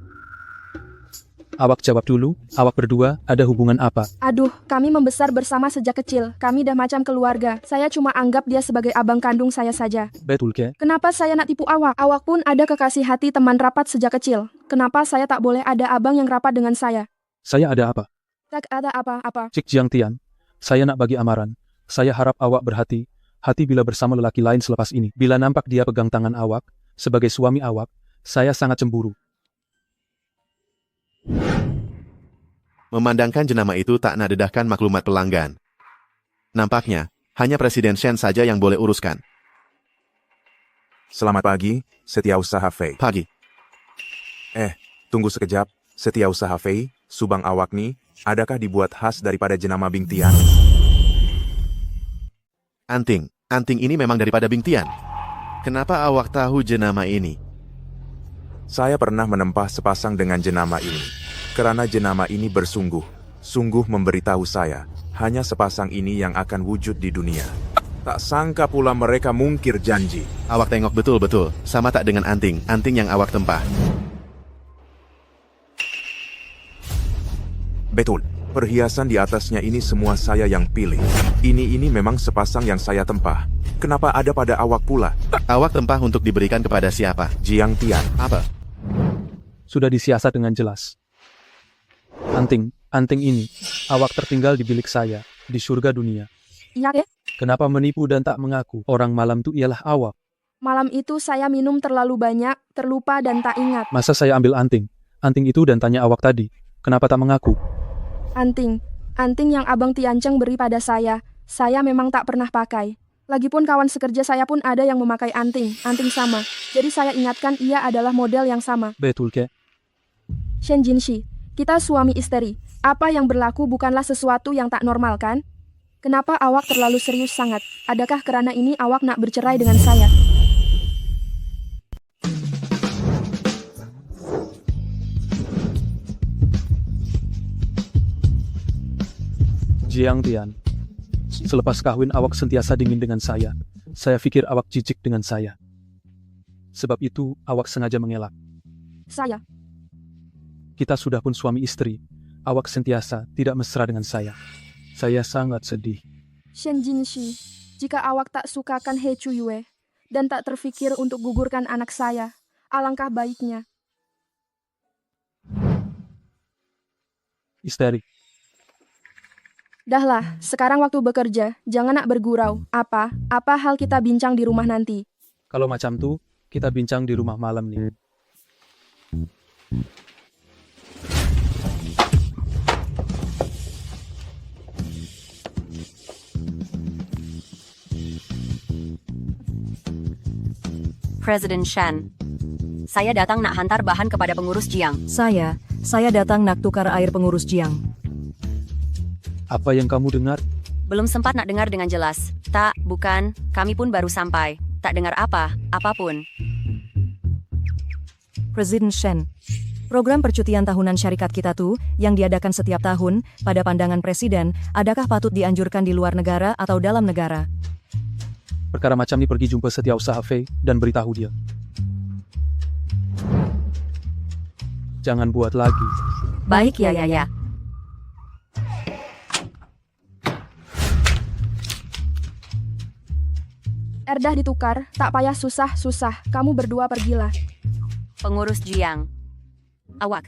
Awak jawab dulu, awak berdua ada hubungan apa? Aduh, kami membesar bersama sejak kecil. Kami dah macam keluarga. Saya cuma anggap dia sebagai abang kandung saya saja. Betul ke? Kenapa saya nak tipu awak? Awak pun ada kekasih hati teman rapat sejak kecil. Kenapa saya tak boleh ada abang yang rapat dengan saya? Saya ada apa? Tak ada apa-apa. Cik Jiang Tian, saya nak bagi amaran. Saya harap awak berhati-hati bila bersama lelaki lain selepas ini. Bila nampak dia pegang tangan awak, sebagai suami awak, saya sangat cemburu. Memandangkan jenama itu tak nak dedahkan maklumat pelanggan. Nampaknya, hanya Presiden Shen saja yang boleh uruskan. Selamat pagi, Setiausaha Fei. Pagi. Tunggu sekejap. Setiausaha Fei, subang awak ni, adakah dibuat khas daripada jenama Bing Tian? Anting ini memang daripada Bing Tian. Kenapa awak tahu jenama ini? Saya pernah menempah sepasang dengan jenama ini. Kerana jenama ini sungguh memberitahu saya, hanya sepasang ini yang akan wujud di dunia. Tak sangka pula mereka mungkir janji. Awak tengok betul-betul, sama tak dengan anting yang awak tempah. Betul, perhiasan di atasnya ini semua saya yang pilih. Ini memang sepasang yang saya tempah. Kenapa ada pada awak pula? Awak tempah untuk diberikan kepada siapa? Jiang Tian. Apa? Sudah disiasat dengan jelas. Anting ini, awak tertinggal di bilik saya, di surga dunia. Iya ke? Kenapa menipu dan tak mengaku? Orang malam itu ialah awak. Malam itu saya minum terlalu banyak, terlupa dan tak ingat. Masa saya ambil anting itu dan tanya awak tadi, kenapa tak mengaku? Anting yang Abang Tiancheng beri pada saya memang tak pernah pakai. Lagipun kawan sekerja saya pun ada yang memakai anting sama. Jadi saya ingatkan ia adalah model yang sama. Betul ke? Shen Jinshi, kita suami istri. Apa yang berlaku bukanlah sesuatu yang tak normal kan? Kenapa awak terlalu serius sangat? Adakah kerana ini awak nak bercerai dengan saya? Jiang Tian, selepas kahwin awak sentiasa dingin dengan saya. Saya pikir awak jijik dengan saya. Sebab itu awak sengaja mengelak. Saya? Kita sudah pun suami istri. Awak sentiasa tidak mesra dengan saya. Saya sangat sedih. Shen Jinshi, jika awak tak sukakan He Chuyue dan tak terfikir untuk gugurkan anak saya, alangkah baiknya. Isteri. Dahlah, sekarang waktu bekerja, jangan nak bergurau. Apa hal kita bincang di rumah nanti? Kalau macam tuh, kita bincang di rumah malam nih. Presiden Shen, saya datang nak hantar bahan kepada pengurus Jiang. Saya datang nak tukar air pengurus Jiang. Apa yang kamu dengar? Belum sempat nak dengar dengan jelas. Tak, bukan, kami pun baru sampai. Tak dengar apapun. Presiden Shen, program percutian tahunan syarikat kita tuh, yang diadakan setiap tahun, pada pandangan Presiden, adakah patut dianjurkan di luar negara atau dalam negara? Perkara macam ini pergi jumpa Setiausaha Fei dan beritahu dia. Jangan buat lagi. Baik ya. Dah ditukar, tak payah susah. Kamu berdua pergilah. Pengurus Jiang. Awak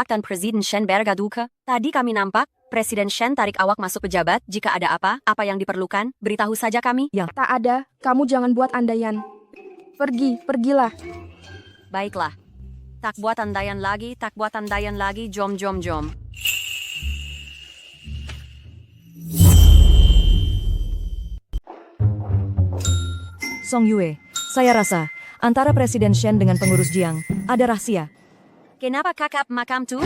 dan Presiden Shen bergaduh ke? Tadi kami nampak, Presiden Shen tarik awak masuk pejabat. Jika ada apa yang diperlukan, beritahu saja kami. Ya. Tak ada, kamu jangan buat andaian. Pergilah. Baiklah. Tak buat andaian lagi, jom. Song Yue, saya rasa, antara Presiden Shen dengan pengurus Jiang, ada rahasia. Kenapa kakap makam tuh?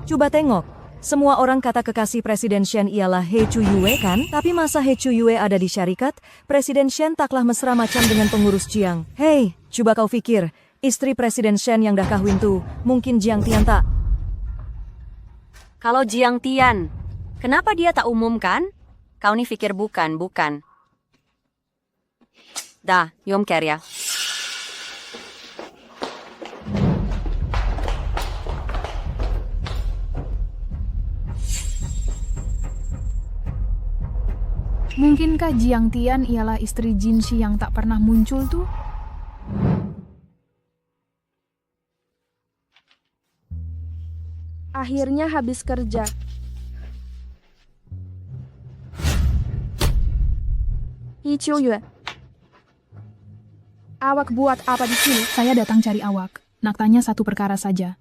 Coba tengok, semua orang kata kekasih Presiden Shen ialah He Chuyue kan? Tapi masa He Chuyue ada di syarikat, Presiden Shen taklah mesra macam dengan pengurus Jiang. Hei, coba kau fikir, istri Presiden Shen yang dah kahwin tuh, mungkin Jiang Tian tak? Kalau Jiang Tian, kenapa dia tak umumkan? Kau ni fikir bukan. Dah, Yom Kerya. Mungkinkah Jiang Tian ialah istri Jinshi yang tak pernah muncul tuh? Akhirnya habis kerja. Yi Qiuyue. Awak buat apa di sini? Saya datang cari awak. Nak tanya satu perkara saja.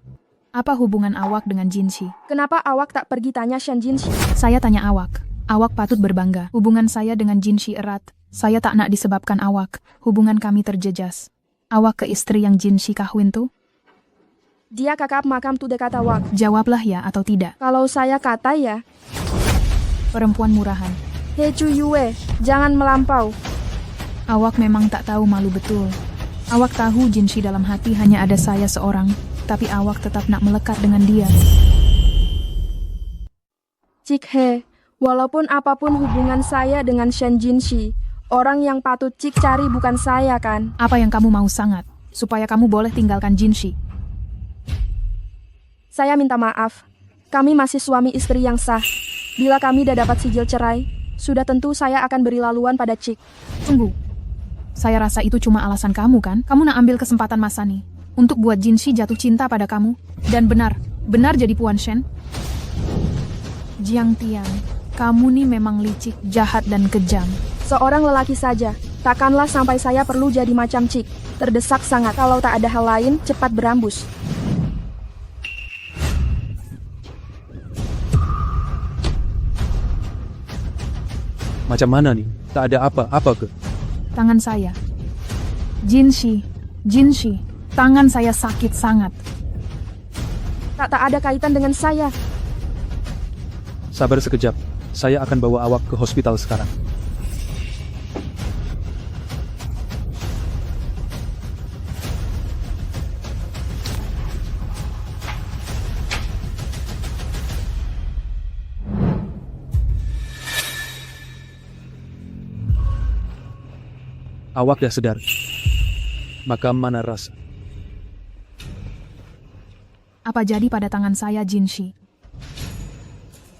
Apa hubungan awak dengan Jinshi? Kenapa awak tak pergi tanya Shen Jinshi? Saya tanya awak. Awak patut berbangga. Hubungan saya dengan Jinshi erat. Saya tak nak disebabkan awak. Hubungan kami terjejas. Awak ke istri yang Jinshi kahwin tuh? Dia kakak makam tu dekat awak. Jawablah ya atau tidak. Kalau saya kata ya. Perempuan murahan. Hei Qiuyue, jangan melampau. Awak memang tak tahu malu betul. Awak tahu Jinshi dalam hati hanya ada saya seorang, tapi awak tetap nak melekat dengan dia. Cik He, walaupun apapun hubungan saya dengan Shen Jinshi, orang yang patut Cik cari bukan saya kan? Apa yang kamu mau sangat, supaya kamu boleh tinggalkan Jinshi? Saya minta maaf. Kami masih suami istri yang sah. Bila kami dah dapat sijil cerai, sudah tentu saya akan beri laluan pada Cik. Tunggu. Saya rasa itu cuma alasan kamu kan? Kamu nak ambil kesempatan masa nih untuk buat Jinshi jatuh cinta pada kamu. Dan benar jadi Puan Shen. Jiang Tian, kamu nih memang licik, jahat dan kejam. Seorang lelaki saja, takkanlah sampai saya perlu jadi macam Cik. Terdesak sangat, kalau tak ada hal lain, cepat berambus. Macam mana nih? Tak ada apa-apa ke? Tangan saya. Jinshi, tangan saya sakit sangat. Tak ada kaitan dengan saya. Sabar sekejap. Saya akan bawa awak ke hospital sekarang. Awak dah sedar. Makam mana rasa? Apa jadi pada tangan saya, Jinshi?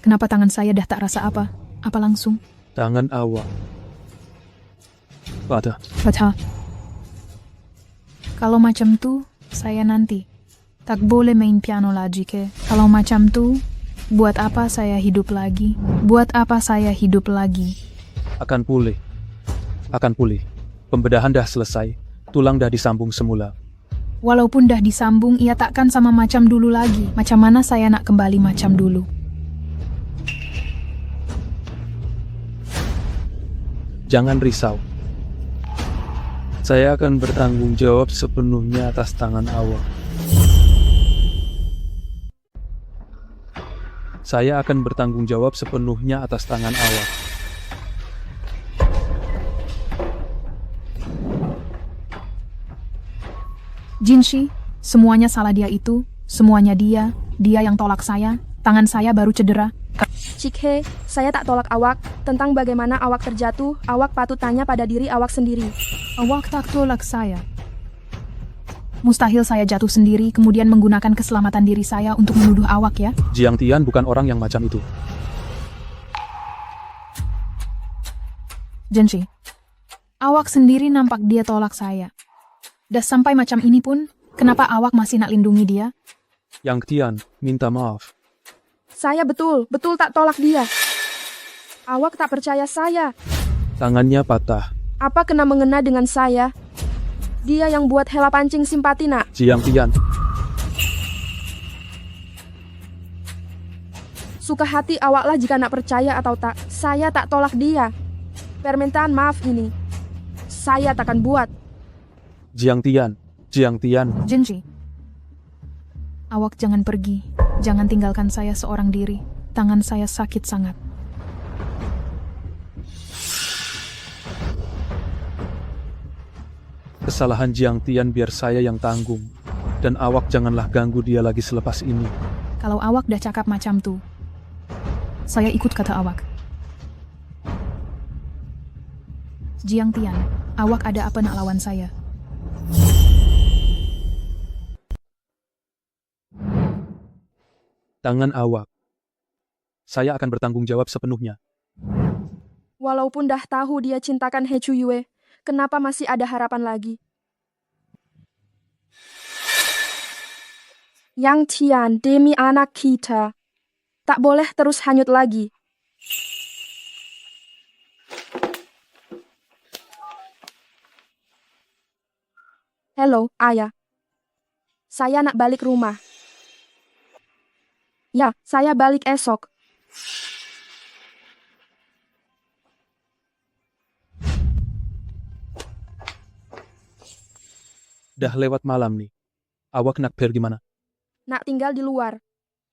Kenapa tangan saya dah tak rasa apa? Apa langsung? Tangan awak patah. Kalau macam tu, saya nanti tak boleh main piano lagi ke? Kalau macam tu, buat apa saya hidup lagi? Buat apa saya hidup lagi? Akan pulih. Pembedahan dah selesai. Tulang dah disambung semula. Walaupun dah disambung, ia takkan sama macam dulu lagi. Macam mana saya nak kembali macam dulu? Jangan risau. Saya akan bertanggung jawab sepenuhnya atas tangan awak. Saya akan bertanggung jawab sepenuhnya atas tangan awak. Jinshi, semuanya salah dia itu, semuanya dia yang tolak saya, tangan saya baru cedera. Cik He, saya tak tolak awak. Tentang bagaimana awak terjatuh, awak patut tanya pada diri awak sendiri. Awak tak tolak saya. Mustahil saya jatuh sendiri kemudian menggunakan keselamatan diri saya untuk menuduh awak ya. Jiang Tian bukan orang yang macam itu. Jinshi, awak sendiri nampak dia tolak saya. Dah sampai macam ini pun, kenapa awak masih nak lindungi dia? Yang Tian, minta maaf. Saya betul tak tolak dia. Awak tak percaya saya. Tangannya patah. Apa kena mengena dengan saya? Dia yang buat hela pancing simpati nak. Jiang Tian. Suka hati awaklah jika nak percaya atau tak. Saya tak tolak dia. Permintaan maaf ini, saya takkan buat. Jiang Tian. Jinshi, awak jangan pergi. Jangan tinggalkan saya seorang diri. Tangan saya sakit sangat. Kesalahan Jiang Tian biar saya yang tanggung. Dan awak janganlah ganggu dia lagi selepas ini. Kalau awak dah cakap macam tu, saya ikut kata awak. Jiang Tian, awak ada apa nak lawan saya? Tangan awak. Saya akan bertanggung jawab sepenuhnya. Walaupun dah tahu dia cintakan He Chuyue, kenapa masih ada harapan lagi? Yang Tian demi anak kita, tak boleh terus hanyut lagi. Halo, Ayah. Saya nak balik rumah. Ya, saya balik esok. Dah lewat malam nih. Awak nak pergi mana? Nak tinggal di luar.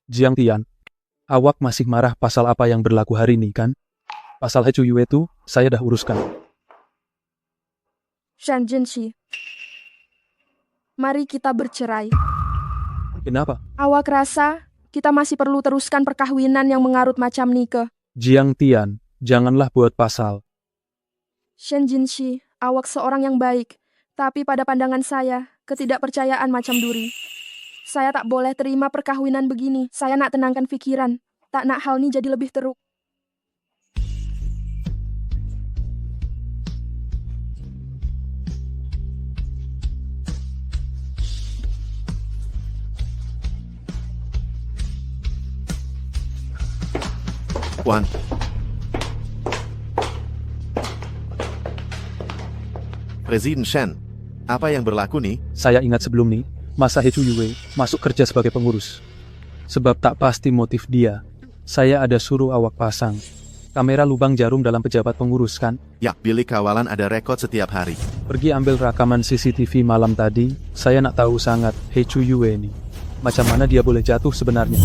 Jiang Tian, awak masih marah pasal apa yang berlaku hari ini kan? Pasal He Chuyue itu, saya dah uruskan. Shen Jinshi, mari kita bercerai. Kenapa? Awak rasa kita masih perlu teruskan perkahwinan yang mengarut macam nikah? Jiang Tian, janganlah buat pasal. Shen Jinshi, awak seorang yang baik. Tapi pada pandangan saya, ketidakpercayaan macam duri. Saya tak boleh terima perkahwinan begini. Saya nak tenangkan pikiran. Tak nak hal ini jadi lebih teruk. Puan. Presiden Shen, apa yang berlaku nih? Saya ingat sebelum nih, masa He Chuyue masuk kerja sebagai pengurus. Sebab tak pasti motif dia. Saya ada suruh awak pasang kamera lubang jarum dalam pejabat pengurus kan? Ya, bilik kawalan ada rekod setiap hari. Pergi ambil rekaman CCTV malam tadi. Saya nak tahu sangat He Chuyue ini. Macam mana dia boleh jatuh sebenarnya?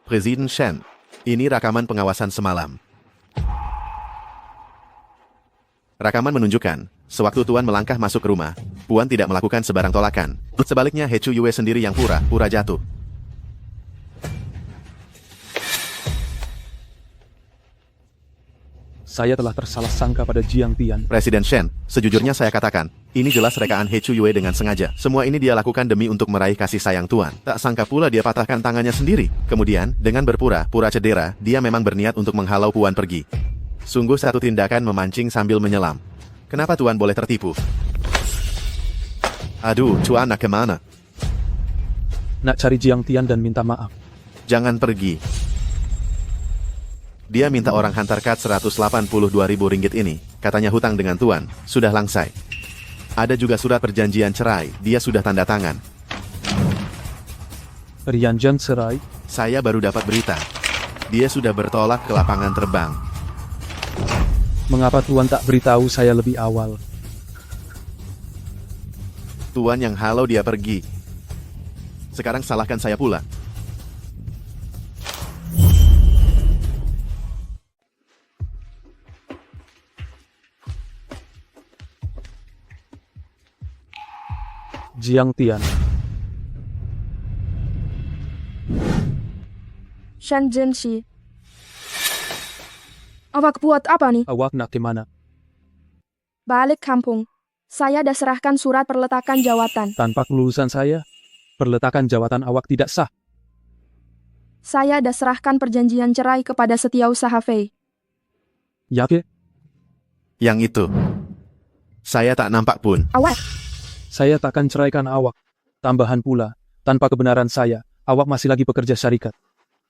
Presiden Shen, ini rekaman pengawasan semalam. Rekaman menunjukkan, sewaktu Tuan melangkah masuk ke rumah, Puan tidak melakukan sebarang tolakan. Sebaliknya He Chuyue sendiri yang pura jatuh. Saya telah tersalah sangka pada Jiang Tian. Presiden Shen, sejujurnya saya katakan, ini jelas rekaan He Chuyue dengan sengaja. Semua ini dia lakukan demi untuk meraih kasih sayang Tuan. Tak sangka pula dia patahkan tangannya sendiri. Kemudian, dengan berpura-pura cedera, dia memang berniat untuk menghalau Puan pergi. Sungguh satu tindakan memancing sambil menyelam. Kenapa Tuan boleh tertipu? Aduh, Tuan nak kemana? Nak cari Jiang Tian dan minta maaf. Jangan pergi. Dia minta orang hantar kad 182.000 ringgit ini. Katanya hutang dengan Tuan, sudah langsai. Ada juga surat perjanjian cerai, dia sudah tanda tangan. Perjanjian cerai? Saya baru dapat berita. Dia sudah bertolak ke lapangan terbang. Mengapa Tuan tak beritahu saya lebih awal? Tuan yang halau dia pergi. Sekarang salahkan saya pula. Jiang Tian. Shen Jinshi. Awak buat apa nih? Awak nak ke mana? Balik kampung. Saya dah serahkan surat perletakan jawatan. Tanpa kelulusan saya, perletakan jawatan awak tidak sah. Saya dah serahkan perjanjian cerai kepada Setiausaha Fei. Ya ke? Yang itu. Saya tak nampak pun. Awak. Saya takkan ceraikan awak. Tambahan pula, tanpa kebenaran saya, awak masih lagi pekerja syarikat.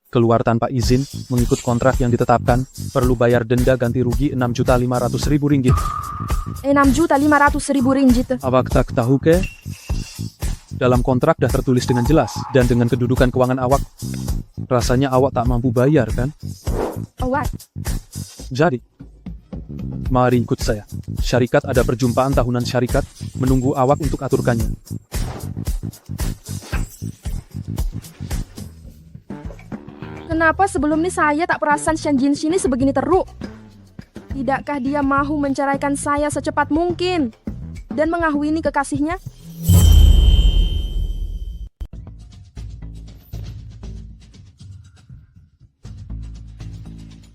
Keluar tanpa izin, mengikut kontrak yang ditetapkan, perlu bayar denda ganti rugi 6.500.000 ringgit. 6.500.000 ringgit. Awak tak tahu ke? Dalam kontrak dah tertulis dengan jelas, dan dengan kedudukan keuangan awak, rasanya awak tak mampu bayar kan? Awak. Jadi, mari ikut saya. Syarikat ada perjumpaan tahunan syarikat, menunggu awak untuk aturkannya. Kenapa sebelum ini saya tak perasan Shen Jinshi ini sebegini teruk? Tidakkah dia mahu menceraikan saya secepat mungkin? Dan mengahwini kekasihnya?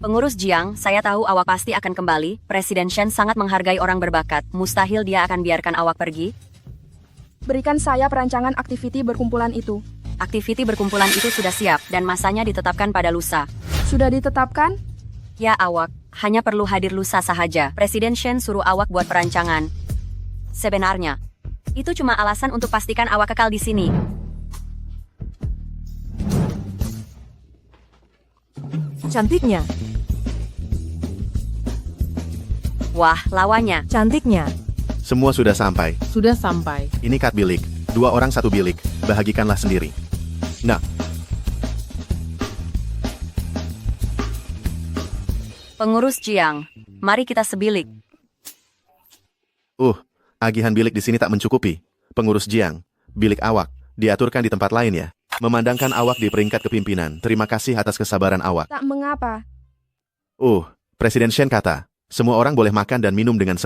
Pengurus Jiang, saya tahu awak pasti akan kembali. Presiden Shen sangat menghargai orang berbakat. Mustahil dia akan biarkan awak pergi. Berikan saya perancangan aktiviti berkumpulan itu. Aktiviti berkumpulan itu sudah siap, dan masanya ditetapkan pada lusa. Sudah ditetapkan? Ya awak, hanya perlu hadir lusa sahaja. Presiden Shen suruh awak buat perancangan. Sebenarnya, itu cuma alasan untuk pastikan awak kekal di sini. Cantiknya. Wah, lawannya. Cantiknya. Semua sudah sampai. Sudah sampai. Ini kat bilik. 2 orang 1 bilik. Bahagikanlah sendiri. Nah, Pengurus Jiang, mari kita sebilik. agihan bilik di sini tak mencukupi. Pengurus Jiang, bilik awak, diaturkan di tempat lain ya. Memandangkan awak di peringkat kepimpinan. Terima kasih atas kesabaran awak. Tak mengapa. Presiden Shen kata, semua orang boleh makan dan minum dengan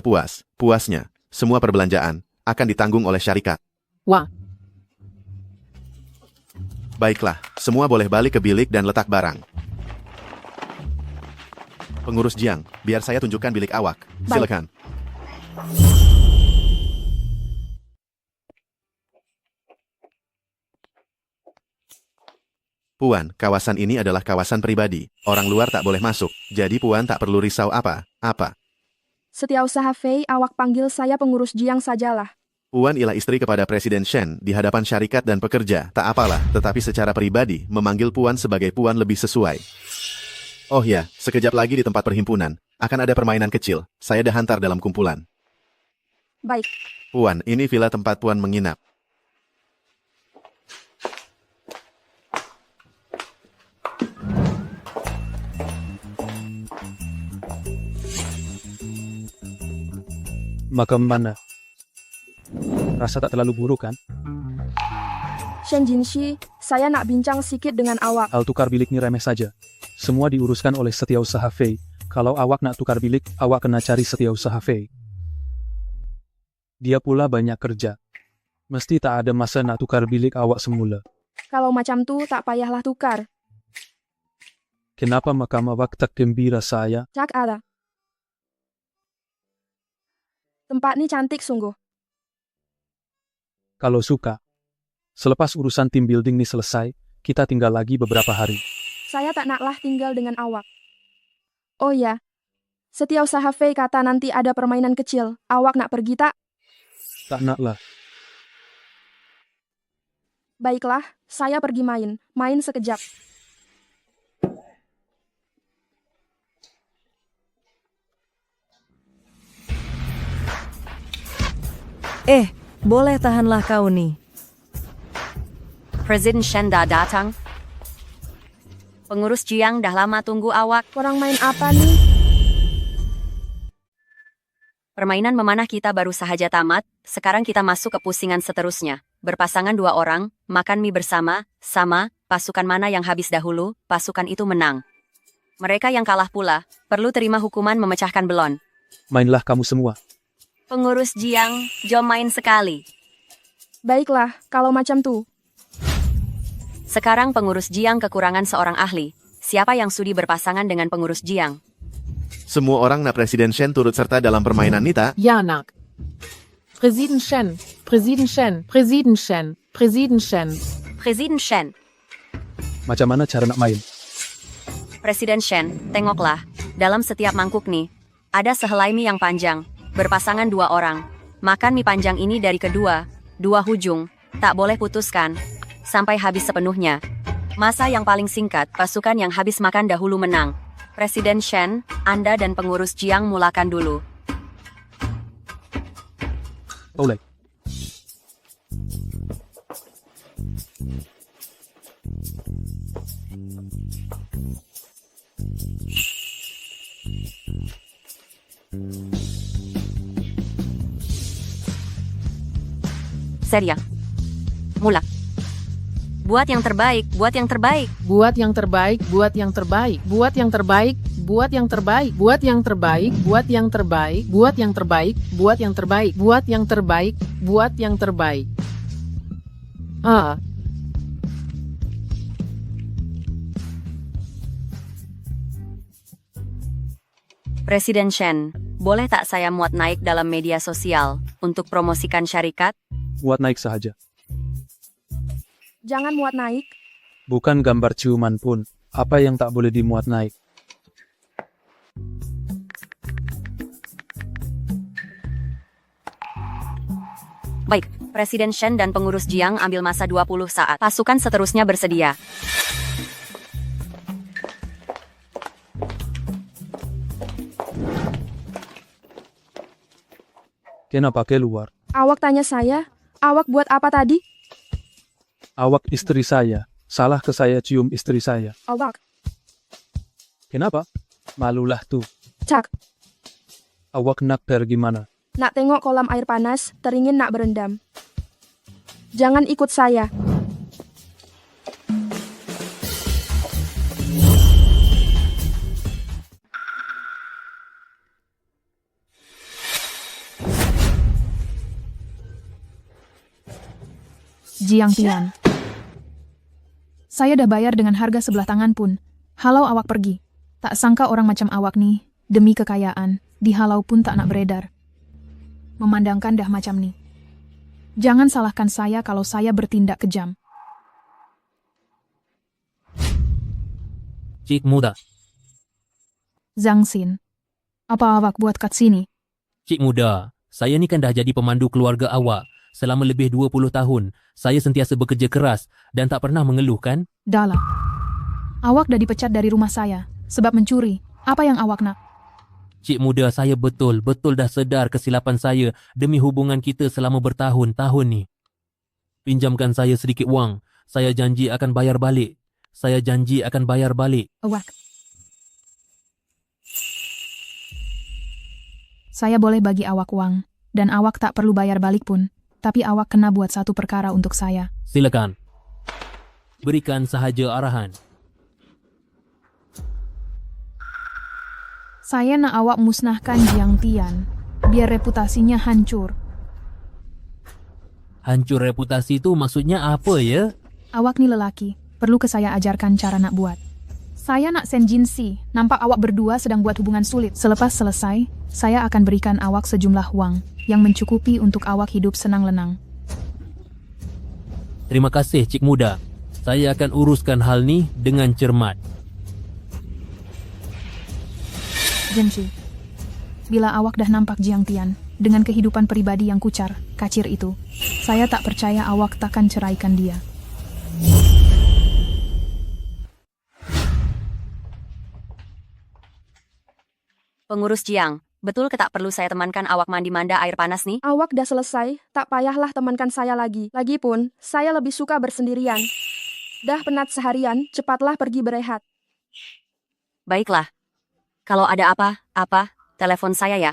puasnya. Semua perbelanjaan akan ditanggung oleh syarikat. Wah. Baiklah, semua boleh balik ke bilik dan letak barang. Pengurus Jiang, biar saya tunjukkan bilik awak. Silakan. Puan, kawasan ini adalah kawasan pribadi. Orang luar tak boleh masuk. Jadi Puan tak perlu risau apa. Setiausaha Fei, awak panggil saya pengurus Jiang sajalah. Puan ialah istri kepada Presiden Shen di hadapan syarikat dan pekerja. Tak apalah, tetapi secara pribadi, memanggil Puan sebagai Puan lebih sesuai. Oh ya, sekejap lagi di tempat perhimpunan, akan ada permainan kecil. Saya dah hantar dalam kumpulan. Baik. Puan, ini villa tempat Puan menginap. Makam mana? Rasa tak terlalu buruk kan? Shen Jinshi, saya nak bincang sedikit dengan awak. Hal tukar bilik ini remeh saja. Semua diuruskan oleh Setiausaha Fei. Kalau awak nak tukar bilik, awak kena cari Setiausaha Fei. Dia pula banyak kerja. Mesti tak ada masa nak tukar bilik awak semula. Kalau macam tu, tak payahlah tukar. Kenapa makam awak tak gembira saya? Cak ada. Tempat ni cantik sungguh. Kalau suka. Selepas urusan tim building ini selesai, kita tinggal lagi beberapa hari. Saya tak naklah tinggal dengan awak. Oh ya, Setiausaha Fei kata nanti ada permainan kecil. Awak nak pergi tak? Tak naklah. Baiklah, saya pergi main. Main sekejap. Boleh tahanlah kau nih. Presiden Shen dah datang. Pengurus Jiang dah lama tunggu awak. Korang main apa nih? Permainan memanah kita baru sahaja tamat. Sekarang kita masuk ke pusingan seterusnya. Berpasangan 2 orang, makan mie bersama, pasukan mana yang habis dahulu, pasukan itu menang. Mereka yang kalah pula, perlu terima hukuman memecahkan belon. Mainlah kamu semua. Pengurus Jiang, jom main sekali. Baiklah, kalau macam tu. Sekarang pengurus Jiang kekurangan seorang ahli. Siapa yang sudi berpasangan dengan pengurus Jiang? Semua orang nak Presiden Shen turut serta dalam permainan Nita? Ya nak. Presiden Shen, Presiden Shen, Presiden Shen, Presiden Shen. Presiden Shen. Macam mana cara nak main? Presiden Shen, tengoklah. Dalam setiap mangkuk nih, ada sehelai mie yang panjang. Berpasangan 2 orang. Makan mie panjang ini dari kedua 2 hujung. Tak boleh putuskan. Sampai habis sepenuhnya. Masa yang paling singkat, pasukan yang habis makan dahulu menang. Presiden Shen, Anda dan pengurus Jiang mulakan dulu. Boleh. Seria. Mula. Buat yang terbaik, buat yang terbaik. Buat yang terbaik, buat yang terbaik, buat yang terbaik, buat yang terbaik, buat yang terbaik, buat yang terbaik, buat yang terbaik, buat yang terbaik, buat yang terbaik, buat yang terbaik. Presiden Shen, boleh tak saya muat naik dalam media sosial untuk promosikan syarikat? Muat naik sahaja. Jangan muat naik. Bukan gambar ciuman pun. Apa yang tak boleh dimuat naik? Baik, Presiden Shen dan pengurus Jiang ambil masa 20 saat. Pasukan seterusnya bersedia. Kenapa keluar? Awak tanya saya, awak buat apa tadi? Awak istri saya. Salah ke saya cium istri saya. Awak, Kenapa? Malulah tuh. cak, Awak nak pergi mana? nak tengok kolam air panas, teringin nak berendam. Jangan ikut saya. Jiang Tian. Saya dah bayar dengan harga sebelah tangan pun. Halau awak pergi. Tak sangka orang macam awak nih, demi kekayaan, dihalau pun tak nak beredar. Memandangkan dah macam nih. Jangan salahkan saya kalau saya bertindak kejam. Cik muda, Zhang Xin. Apa awak buat kat sini? Cik muda, saya ni kan dah jadi pemandu keluarga awak. Selama lebih 20 tahun, saya sentiasa bekerja keras dan tak pernah mengeluh kan? Dahlah. Awak dah dipecat dari rumah saya, sebab mencuri. Apa yang awak nak? Cik muda, saya betul-betul dah sedar kesilapan saya demi hubungan kita selama bertahun-tahun ni. Pinjamkan saya sedikit wang. Saya janji akan bayar balik. Saya janji akan bayar balik. Awak. Saya boleh bagi awak wang, dan awak tak perlu bayar balik pun. Tapi awak kena buat satu perkara untuk saya. Silakan. Berikan sahaja arahan. Saya nak awak musnahkan Jiang Tian, biar reputasinya hancur. Hancur reputasi tu maksudnya apa ya? Awak ni lelaki, perlu ke saya ajarkan cara nak buat. Saya nak Shen Jinxi, nampak awak berdua sedang buat hubungan sulit. Selepas selesai, saya akan berikan awak sejumlah wang yang mencukupi untuk awak hidup senang-lenang. Terima kasih, Cik Muda. Saya akan uruskan hal ni dengan cermat. Jinxi, bila awak dah nampak Jiang Tian dengan kehidupan pribadi yang kucar, kacir itu, saya tak percaya awak takkan ceraikan dia. Pengurus Jiang, betul ke tak perlu saya temankan awak mandi-manda air panas nih? Awak dah selesai, tak payahlah temankan saya lagi. Lagipun, saya lebih suka bersendirian. Dah penat seharian, cepatlah pergi berehat. Baiklah. Kalau ada apa-apa, telepon saya ya.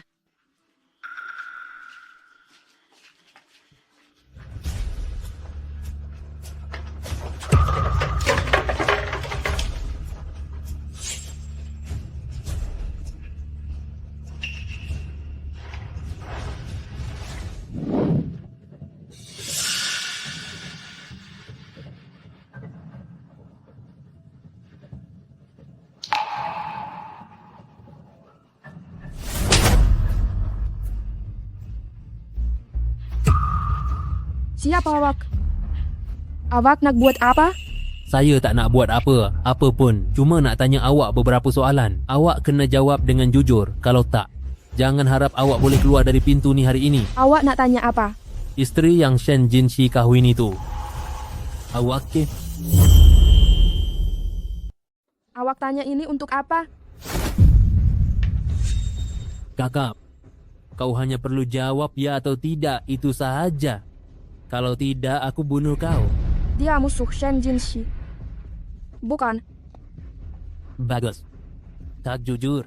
Siapa awak? Awak nak buat apa? Saya tak nak buat apa pun. Cuma nak tanya awak beberapa soalan. Awak kena jawab dengan jujur. Kalau tak, jangan harap awak boleh keluar dari pintu ni hari ini. Awak nak tanya apa? Isteri yang Shen Jinxi kahwini tu, awak ke? Awak tanya ini untuk apa? Kakak, kau hanya perlu jawab ya atau tidak, itu sahaja. Kalau tidak, aku bunuh kau. Dia musuh Shen Jinxi. Bukan. Bagus. Tak jujur.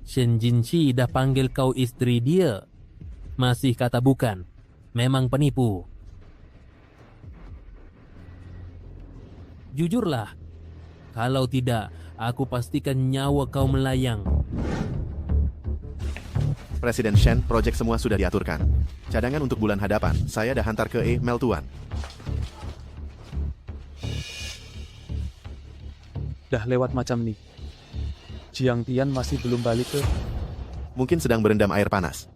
Shen Jinxi dah panggil kau isteri dia. Masih kata bukan. Memang penipu. Jujurlah. Kalau tidak, aku pastikan nyawa kau melayang. Presiden Shen, proyek semua sudah diaturkan. Cadangan untuk bulan hadapan, saya dah hantar ke email Tuan. Dah lewat macam nih. Jiang Tian masih belum balik ke? Mungkin sedang berendam air panas.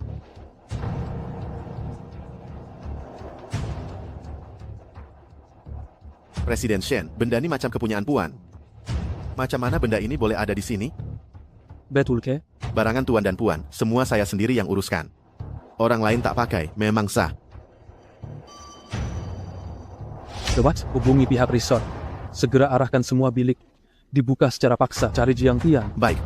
Presiden Shen, benda ini macam kepunyaan Puan. Macam mana benda ini boleh ada di sini? Betul ke? Barangan Tuan dan Puan, semua saya sendiri yang uruskan. Orang lain tak pakai, memang sah. Cepat hubungi pihak resort. Segera arahkan semua bilik. Dibuka secara paksa, cari Jiang Tian. Baik.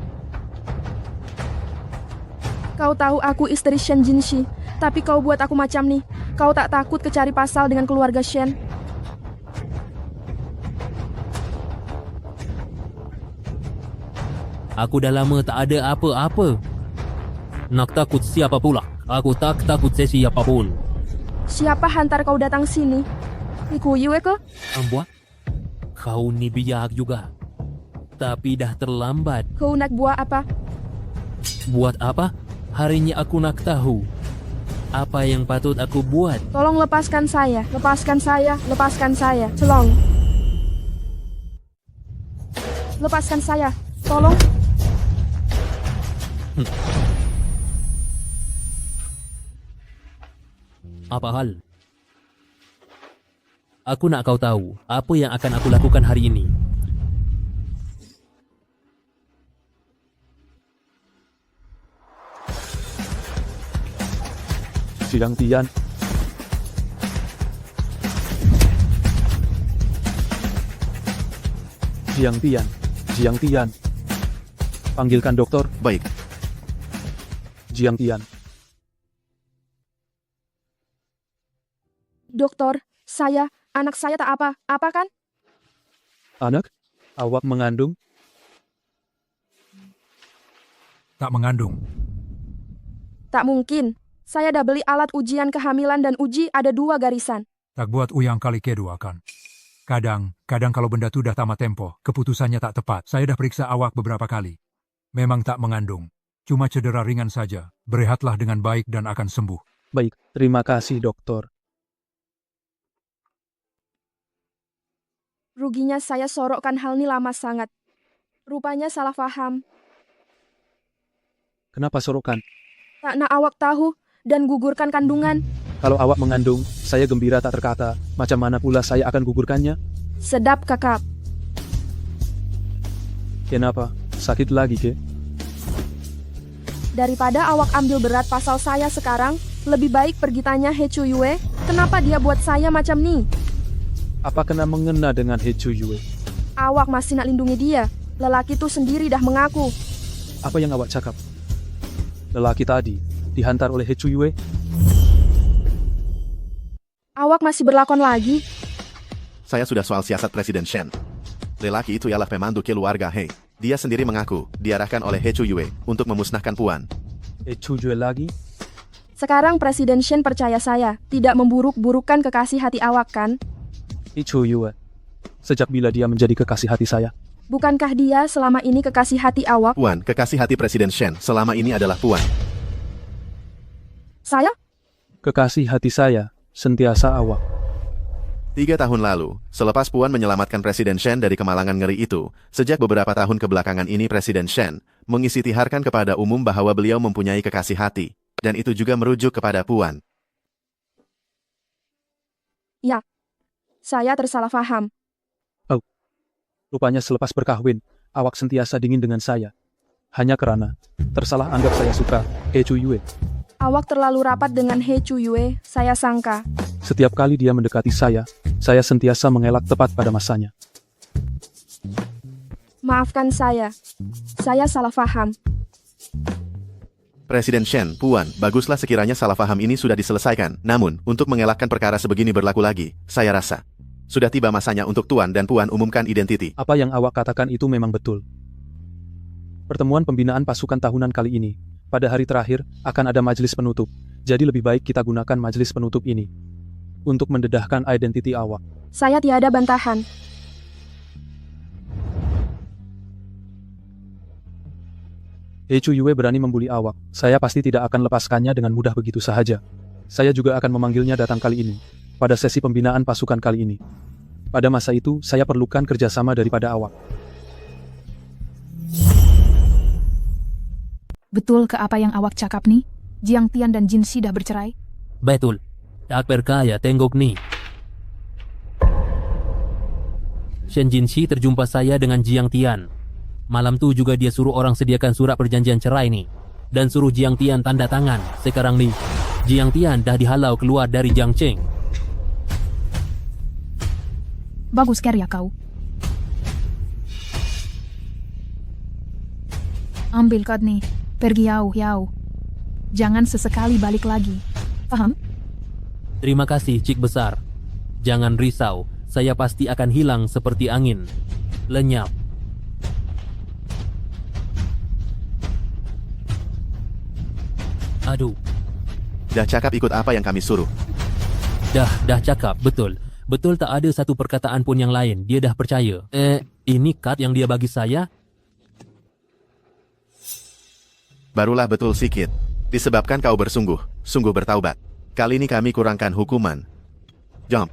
Kau tahu aku istri Shen Jinshi, tapi kau buat aku macam nih. Kau tak takut kecari pasal dengan keluarga Shen? Aku dah lama tak ada apa-apa. Nak takut siapa pula? Aku tak takut siapa pun. Siapa hantar kau datang sini? Iku Yue ke? Ambuat? Kau ni biak juga. Tapi dah terlambat. Kau nak buat apa? Buat apa? Hari ini aku nak tahu. Apa yang patut aku buat? Tolong lepaskan saya, lepaskan saya, lepaskan saya. Tolong. Lepaskan saya, tolong. Apa hal? Aku nak kau tahu apa yang akan aku lakukan hari ini. Jiang Tian. Jiang Tian. Jiang Tian. Panggilkan dokter. Baik. Jiang Tian. Dokter, anak saya tak apa kan? Anak? Awak mengandung? Tak mengandung. Tak mungkin. Saya dah beli alat ujian kehamilan dan uji ada 2 garisan. Tak buat uyang kali kedua kan. Kadang kalau benda tu dah tamat tempo, keputusannya tak tepat. Saya dah periksa awak beberapa kali. Memang tak mengandung. Cuma cedera ringan saja. Berehatlah dengan baik dan akan sembuh. Baik, terima kasih dokter. Ruginya saya sorokkan hal ini lama sangat. Rupanya salah faham. Kenapa sorokan? Tak nak awak tahu dan gugurkan kandungan. Kalau awak mengandung, saya gembira tak terkata. Macam mana pula saya akan gugurkannya? Sedap kakak. Kenapa? Sakit lagi ke? Daripada awak ambil berat pasal saya sekarang, lebih baik pergi tanya He Chu Yue, kenapa dia buat saya macam ni? Apa kena mengena dengan He Chu Yue? Awak masih nak lindungi dia. Lelaki itu sendiri dah mengaku. Apa yang awak cakap? Lelaki tadi dihantar oleh He Chu Yue? Awak masih berlakon lagi? Saya sudah soal siasat Presiden Shen. Lelaki itu ialah pemandu keluarga He. Dia sendiri mengaku diarahkan oleh He Chu Yue untuk memusnahkan Puan. He Chu Yue lagi? Sekarang Presiden Shen percaya saya, tidak memburuk-burukkan kekasih hati awak kan? He Chu Yue. Sejak bila dia menjadi kekasih hati saya? Bukankah dia selama ini kekasih hati awak? Puan, kekasih hati Presiden Shen selama ini adalah Puan. Saya? Kekasih hati saya sentiasa awak. 3 tahun lalu, selepas Puan menyelamatkan Presiden Shen dari kemalangan ngeri itu, sejak beberapa tahun kebelakangan ini Presiden Shen mengisistiharkan kepada umum bahwa beliau mempunyai kekasih hati, dan itu juga merujuk kepada Puan. Ya, saya tersalah faham. Oh, rupanya selepas berkahwin, awak sentiasa dingin dengan saya. Hanya karena tersalah anggap saya suka He Chu Yue. Awak terlalu rapat dengan He Chu Yue, saya sangka. Setiap kali dia mendekati saya sentiasa mengelak tepat pada masanya. Maafkan saya salah faham. Presiden Shen, Puan, baguslah sekiranya salah faham ini sudah diselesaikan. Namun, untuk mengelakkan perkara sebegini berlaku lagi, saya rasa sudah tiba masanya untuk Tuan dan Puan umumkan identiti. Apa yang awak katakan itu memang betul. Pertemuan pembinaan pasukan tahunan kali ini, pada hari terakhir, akan ada majelis penutup. Jadi lebih baik kita gunakan majelis penutup ini untuk mendedahkan identiti awak. Saya tiada bantahan. He Chu Yue berani membuli awak. Saya pasti tidak akan lepaskannya dengan mudah begitu saja. Saya juga akan memanggilnya datang kali ini, pada sesi pembinaan pasukan kali ini. Pada masa itu, saya perlukan kerjasama daripada awak. Betul ke apa yang awak cakap nih? Jiang Tian dan Jinshi dah bercerai? Betul. Tak percaya, tengok ni. Shen Jinshi terjumpa saya dengan Jiang Tian. Malam tu juga dia suruh orang sediakan surat perjanjian cerai nih. Dan suruh Jiang Tian tanda tangan. Sekarang nih, Jiang Tian dah dihalau keluar dari Jiang Cheng. Bagus karya kau. Ambil kad nih, pergi jauh. Jangan sesekali balik lagi. Paham? Terima kasih, Cik Besar. Jangan risau, saya pasti akan hilang seperti angin. Lenyap. Aduh. Dah cakap ikut apa yang kami suruh. Dah cakap, betul. Betul tak ada satu perkataan pun yang lain. Dia dah percaya. Ini kad yang dia bagi saya? Barulah betul sikit. Disebabkan kau sungguh bertaubat. Kali ini kami kurangkan hukuman. Jump.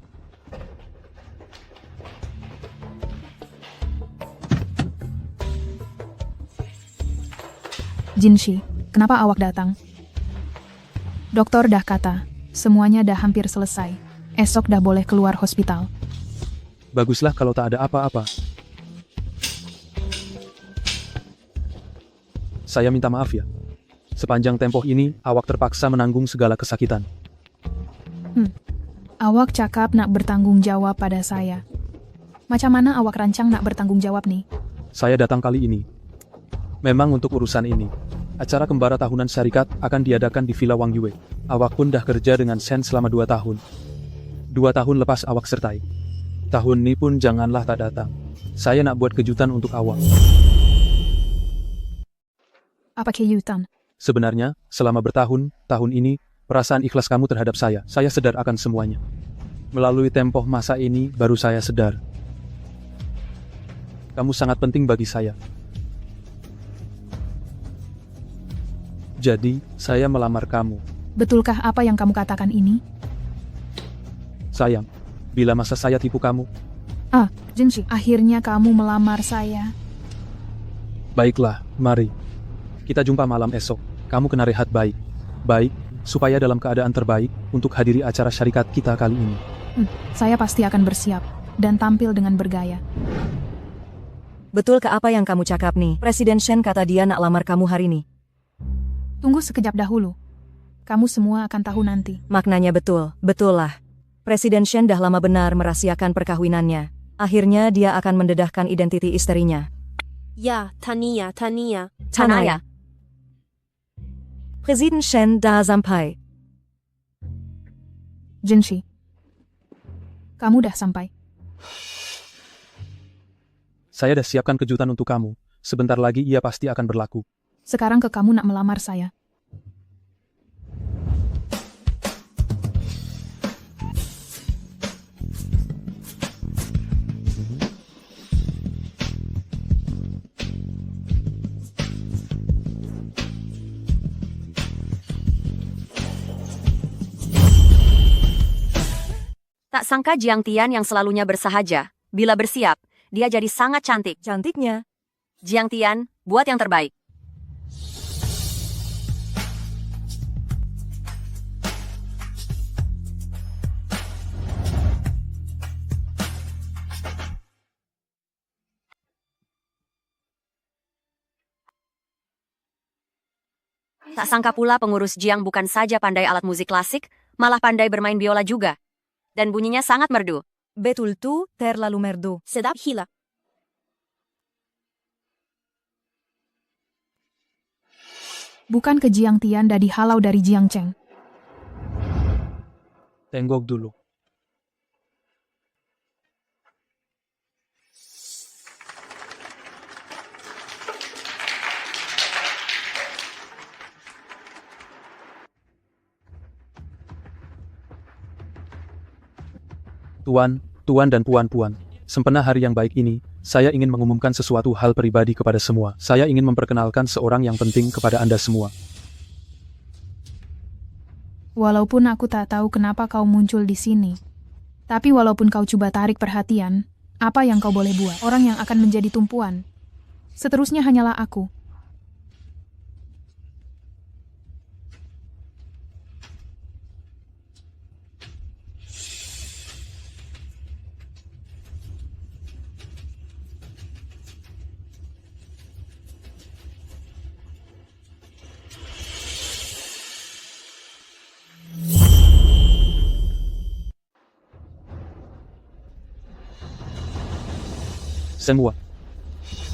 Jinshi, kenapa awak datang? Dokter dah kata, semuanya dah hampir selesai. Esok dah boleh keluar hospital. Baguslah kalau tak ada apa-apa. Saya minta maaf ya. Sepanjang tempoh ini, awak terpaksa menanggung segala kesakitan. Awak cakap nak bertanggung jawab pada saya. Macam mana awak rancang nak bertanggung jawab nih? Saya datang kali ini memang untuk urusan ini. Acara kembara tahunan syarikat akan diadakan di Villa Wang Yue. Awak pun dah kerja dengan Shen selama 2 tahun. 2 tahun lepas awak sertai. Tahun ini pun janganlah tak datang. Saya nak buat kejutan untuk awak. Apa kejutan? Sebenarnya, selama bertahun, tahun ini, perasaan ikhlas kamu terhadap saya sadar akan semuanya. Melalui tempoh masa ini, baru saya sadar. Kamu sangat penting bagi saya. Jadi, saya melamar kamu. Betulkah apa yang kamu katakan ini? Sayang, bila masa saya tipu kamu. Jinshi, akhirnya kamu melamar saya. Baiklah, mari. Kita jumpa malam esok. Kamu kena rehat baik. Baik, supaya dalam keadaan terbaik untuk hadiri acara syarikat kita kali ini. Saya pasti akan bersiap dan tampil dengan bergaya. Betul ke apa yang kamu cakap nih? Presiden Shen kata dia nak lamar kamu hari ini. Tunggu sekejap dahulu. Kamu semua akan tahu nanti. Maknanya betul lah. Presiden Shen dah lama benar merahasiakan perkahwinannya. Akhirnya dia akan mendedahkan identiti istrinya. Ya, Tania. Tanaya. Presiden Shen dah sampai. Jinshi, kamu dah sampai. Saya dah siapkan kejutan untuk kamu. Sebentar lagi ia pasti akan berlaku. Sekarang ke kamu nak melamar saya. Tak sangka Jiang Tian yang selalunya bersahaja, bila bersiap, dia jadi sangat cantik. Cantiknya. Jiang Tian, buat yang terbaik. Tak sangka pula pengurus Jiang bukan saja pandai alat musik klasik, malah pandai bermain biola juga. Dan bunyinya sangat merdu. Betul tu, terlalu merdu. Sedap gila. Bukan ke Jiang Tian dah dihalau dari Jiang Cheng. Tenggok dulu. Tuan dan puan-puan, sempena hari yang baik ini, saya ingin mengumumkan sesuatu hal pribadi kepada semua. Saya ingin memperkenalkan seorang yang penting kepada Anda semua. Walaupun aku tak tahu kenapa kau muncul di sini, tapi walaupun kau coba tarik perhatian, apa yang kau boleh buat? Orang yang akan menjadi tumpuan. Seterusnya hanyalah aku. Semua.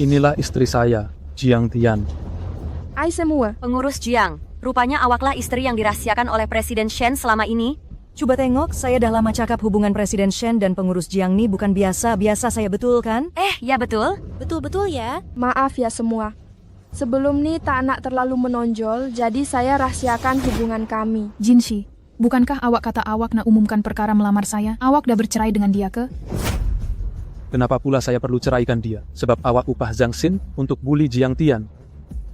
Inilah istri saya, Jiang Tian. Ai semua. Pengurus Jiang, rupanya awaklah istri yang dirahasiakan oleh Presiden Shen selama ini. Coba tengok, saya dah lama cakap hubungan Presiden Shen dan pengurus Jiang ni bukan biasa-biasa, saya betul kan? Ya betul. Betul-betul ya. Maaf ya semua. Sebelum ni tak nak terlalu menonjol, jadi saya rahasiakan hubungan kami. Jinshi, bukankah awak kata awak nak umumkan perkara melamar saya? Awak dah bercerai dengan dia ke? Kenapa pula saya perlu ceraikan dia? Sebab awak upah Zhang Xin untuk bully Jiang Tian.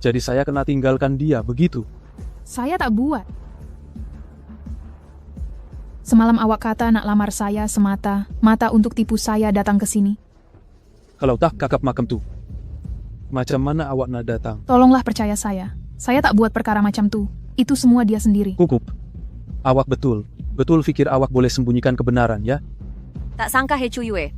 Jadi saya kena tinggalkan dia, begitu? Saya tak buat. Semalam awak kata nak lamar saya semata-mata untuk tipu saya datang ke sini. Kalau tak kakap makam tu, macam mana awak nak datang? Tolonglah percaya saya. Saya tak buat perkara macam tu. Itu semua dia sendiri. Kukup. Awak betul fikir awak boleh sembunyikan kebenaran, ya? Tak sangka He Chuyue,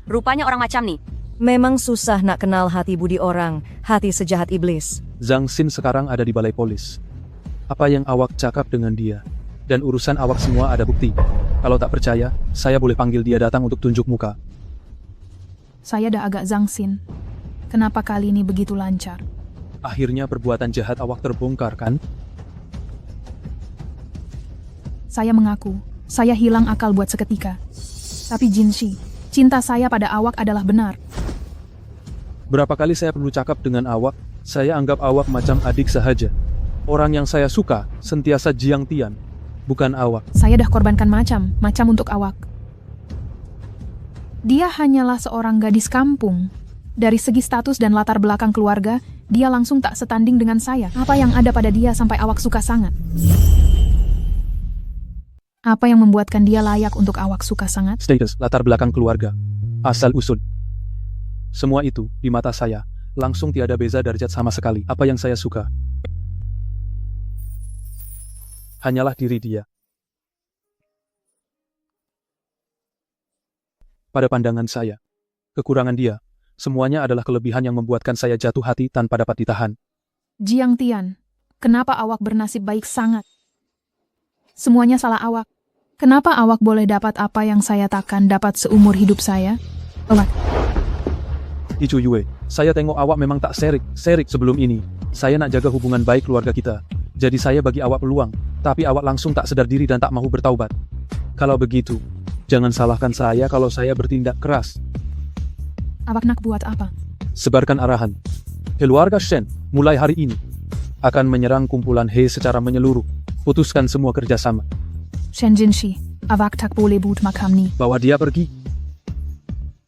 rupanya orang macam ni. Memang susah nak kenal hati budi orang, hati sejahat iblis. Zhang Xin sekarang ada di balai polis. Apa yang awak cakap dengan dia? Dan urusan awak semua ada bukti. Kalau tak percaya, saya boleh panggil dia datang untuk tunjuk muka. Saya dah agak Zhang Xin. Kenapa kali ini begitu lancar? Akhirnya perbuatan jahat awak terbongkar, kan? Saya mengaku, saya hilang akal buat seketika. Tapi Jinshi, cinta saya pada awak adalah benar. Berapa kali saya perlu cakap dengan awak, saya anggap awak macam adik sahaja. Orang yang saya suka sentiasa Jiang Tian, bukan awak. Saya dah korbankan macam untuk awak. Dia hanyalah seorang gadis kampung. Dari segi status dan latar belakang keluarga, dia langsung tak setanding dengan saya. Apa yang ada pada dia sampai awak suka sangat? Apa yang membuatkan dia layak untuk awak suka sangat? Status, latar belakang keluarga, asal-usul. Semua itu, di mata saya, langsung tiada beza darjat sama sekali. Apa yang saya suka hanyalah diri dia. Pada pandangan saya, kekurangan dia, semuanya adalah kelebihan yang membuatkan saya jatuh hati tanpa dapat ditahan. Jiang Tian, kenapa awak bernasib baik sangat? Semuanya salah awak. Kenapa awak boleh dapat apa yang saya takkan dapat seumur hidup saya? Awak. He Chuyue, saya tengok awak memang tak serik sebelum ini. Saya nak jaga hubungan baik keluarga kita. Jadi saya bagi awak peluang, tapi awak langsung tak sedar diri dan tak mahu bertaubat. Kalau begitu, jangan salahkan saya kalau saya bertindak keras. Awak nak buat apa? Sebarkan arahan. Keluarga Shen, mulai hari ini, akan menyerang kumpulan He secara menyeluruh. Putuskan semua kerjasama. Shen Jinshi, awak tak boleh buat makam ni. Bawa dia pergi.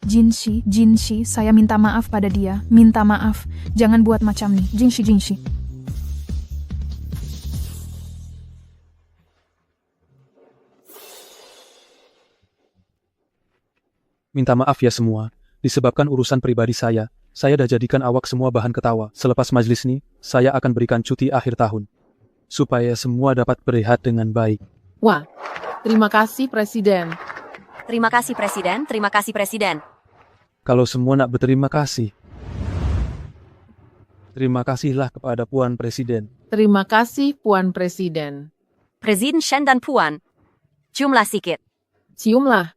Jinshi, saya minta maaf pada dia. Minta maaf. Jangan buat macam ni. Jinshi. Minta maaf ya semua, disebabkan urusan pribadi saya dah jadikan awak semua bahan ketawa. Selepas majlis ini, saya akan berikan cuti akhir tahun. Supaya semua dapat berehat dengan baik. Wah, terima kasih Presiden. Terima kasih Presiden, terima kasih Presiden. Kalau semua nak berterima kasih, terima kasihlah kepada Puan Presiden. Terima kasih Puan Presiden. Presiden Shen dan Puan, ciumlah sikit. Ciumlah.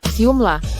Ciumlah.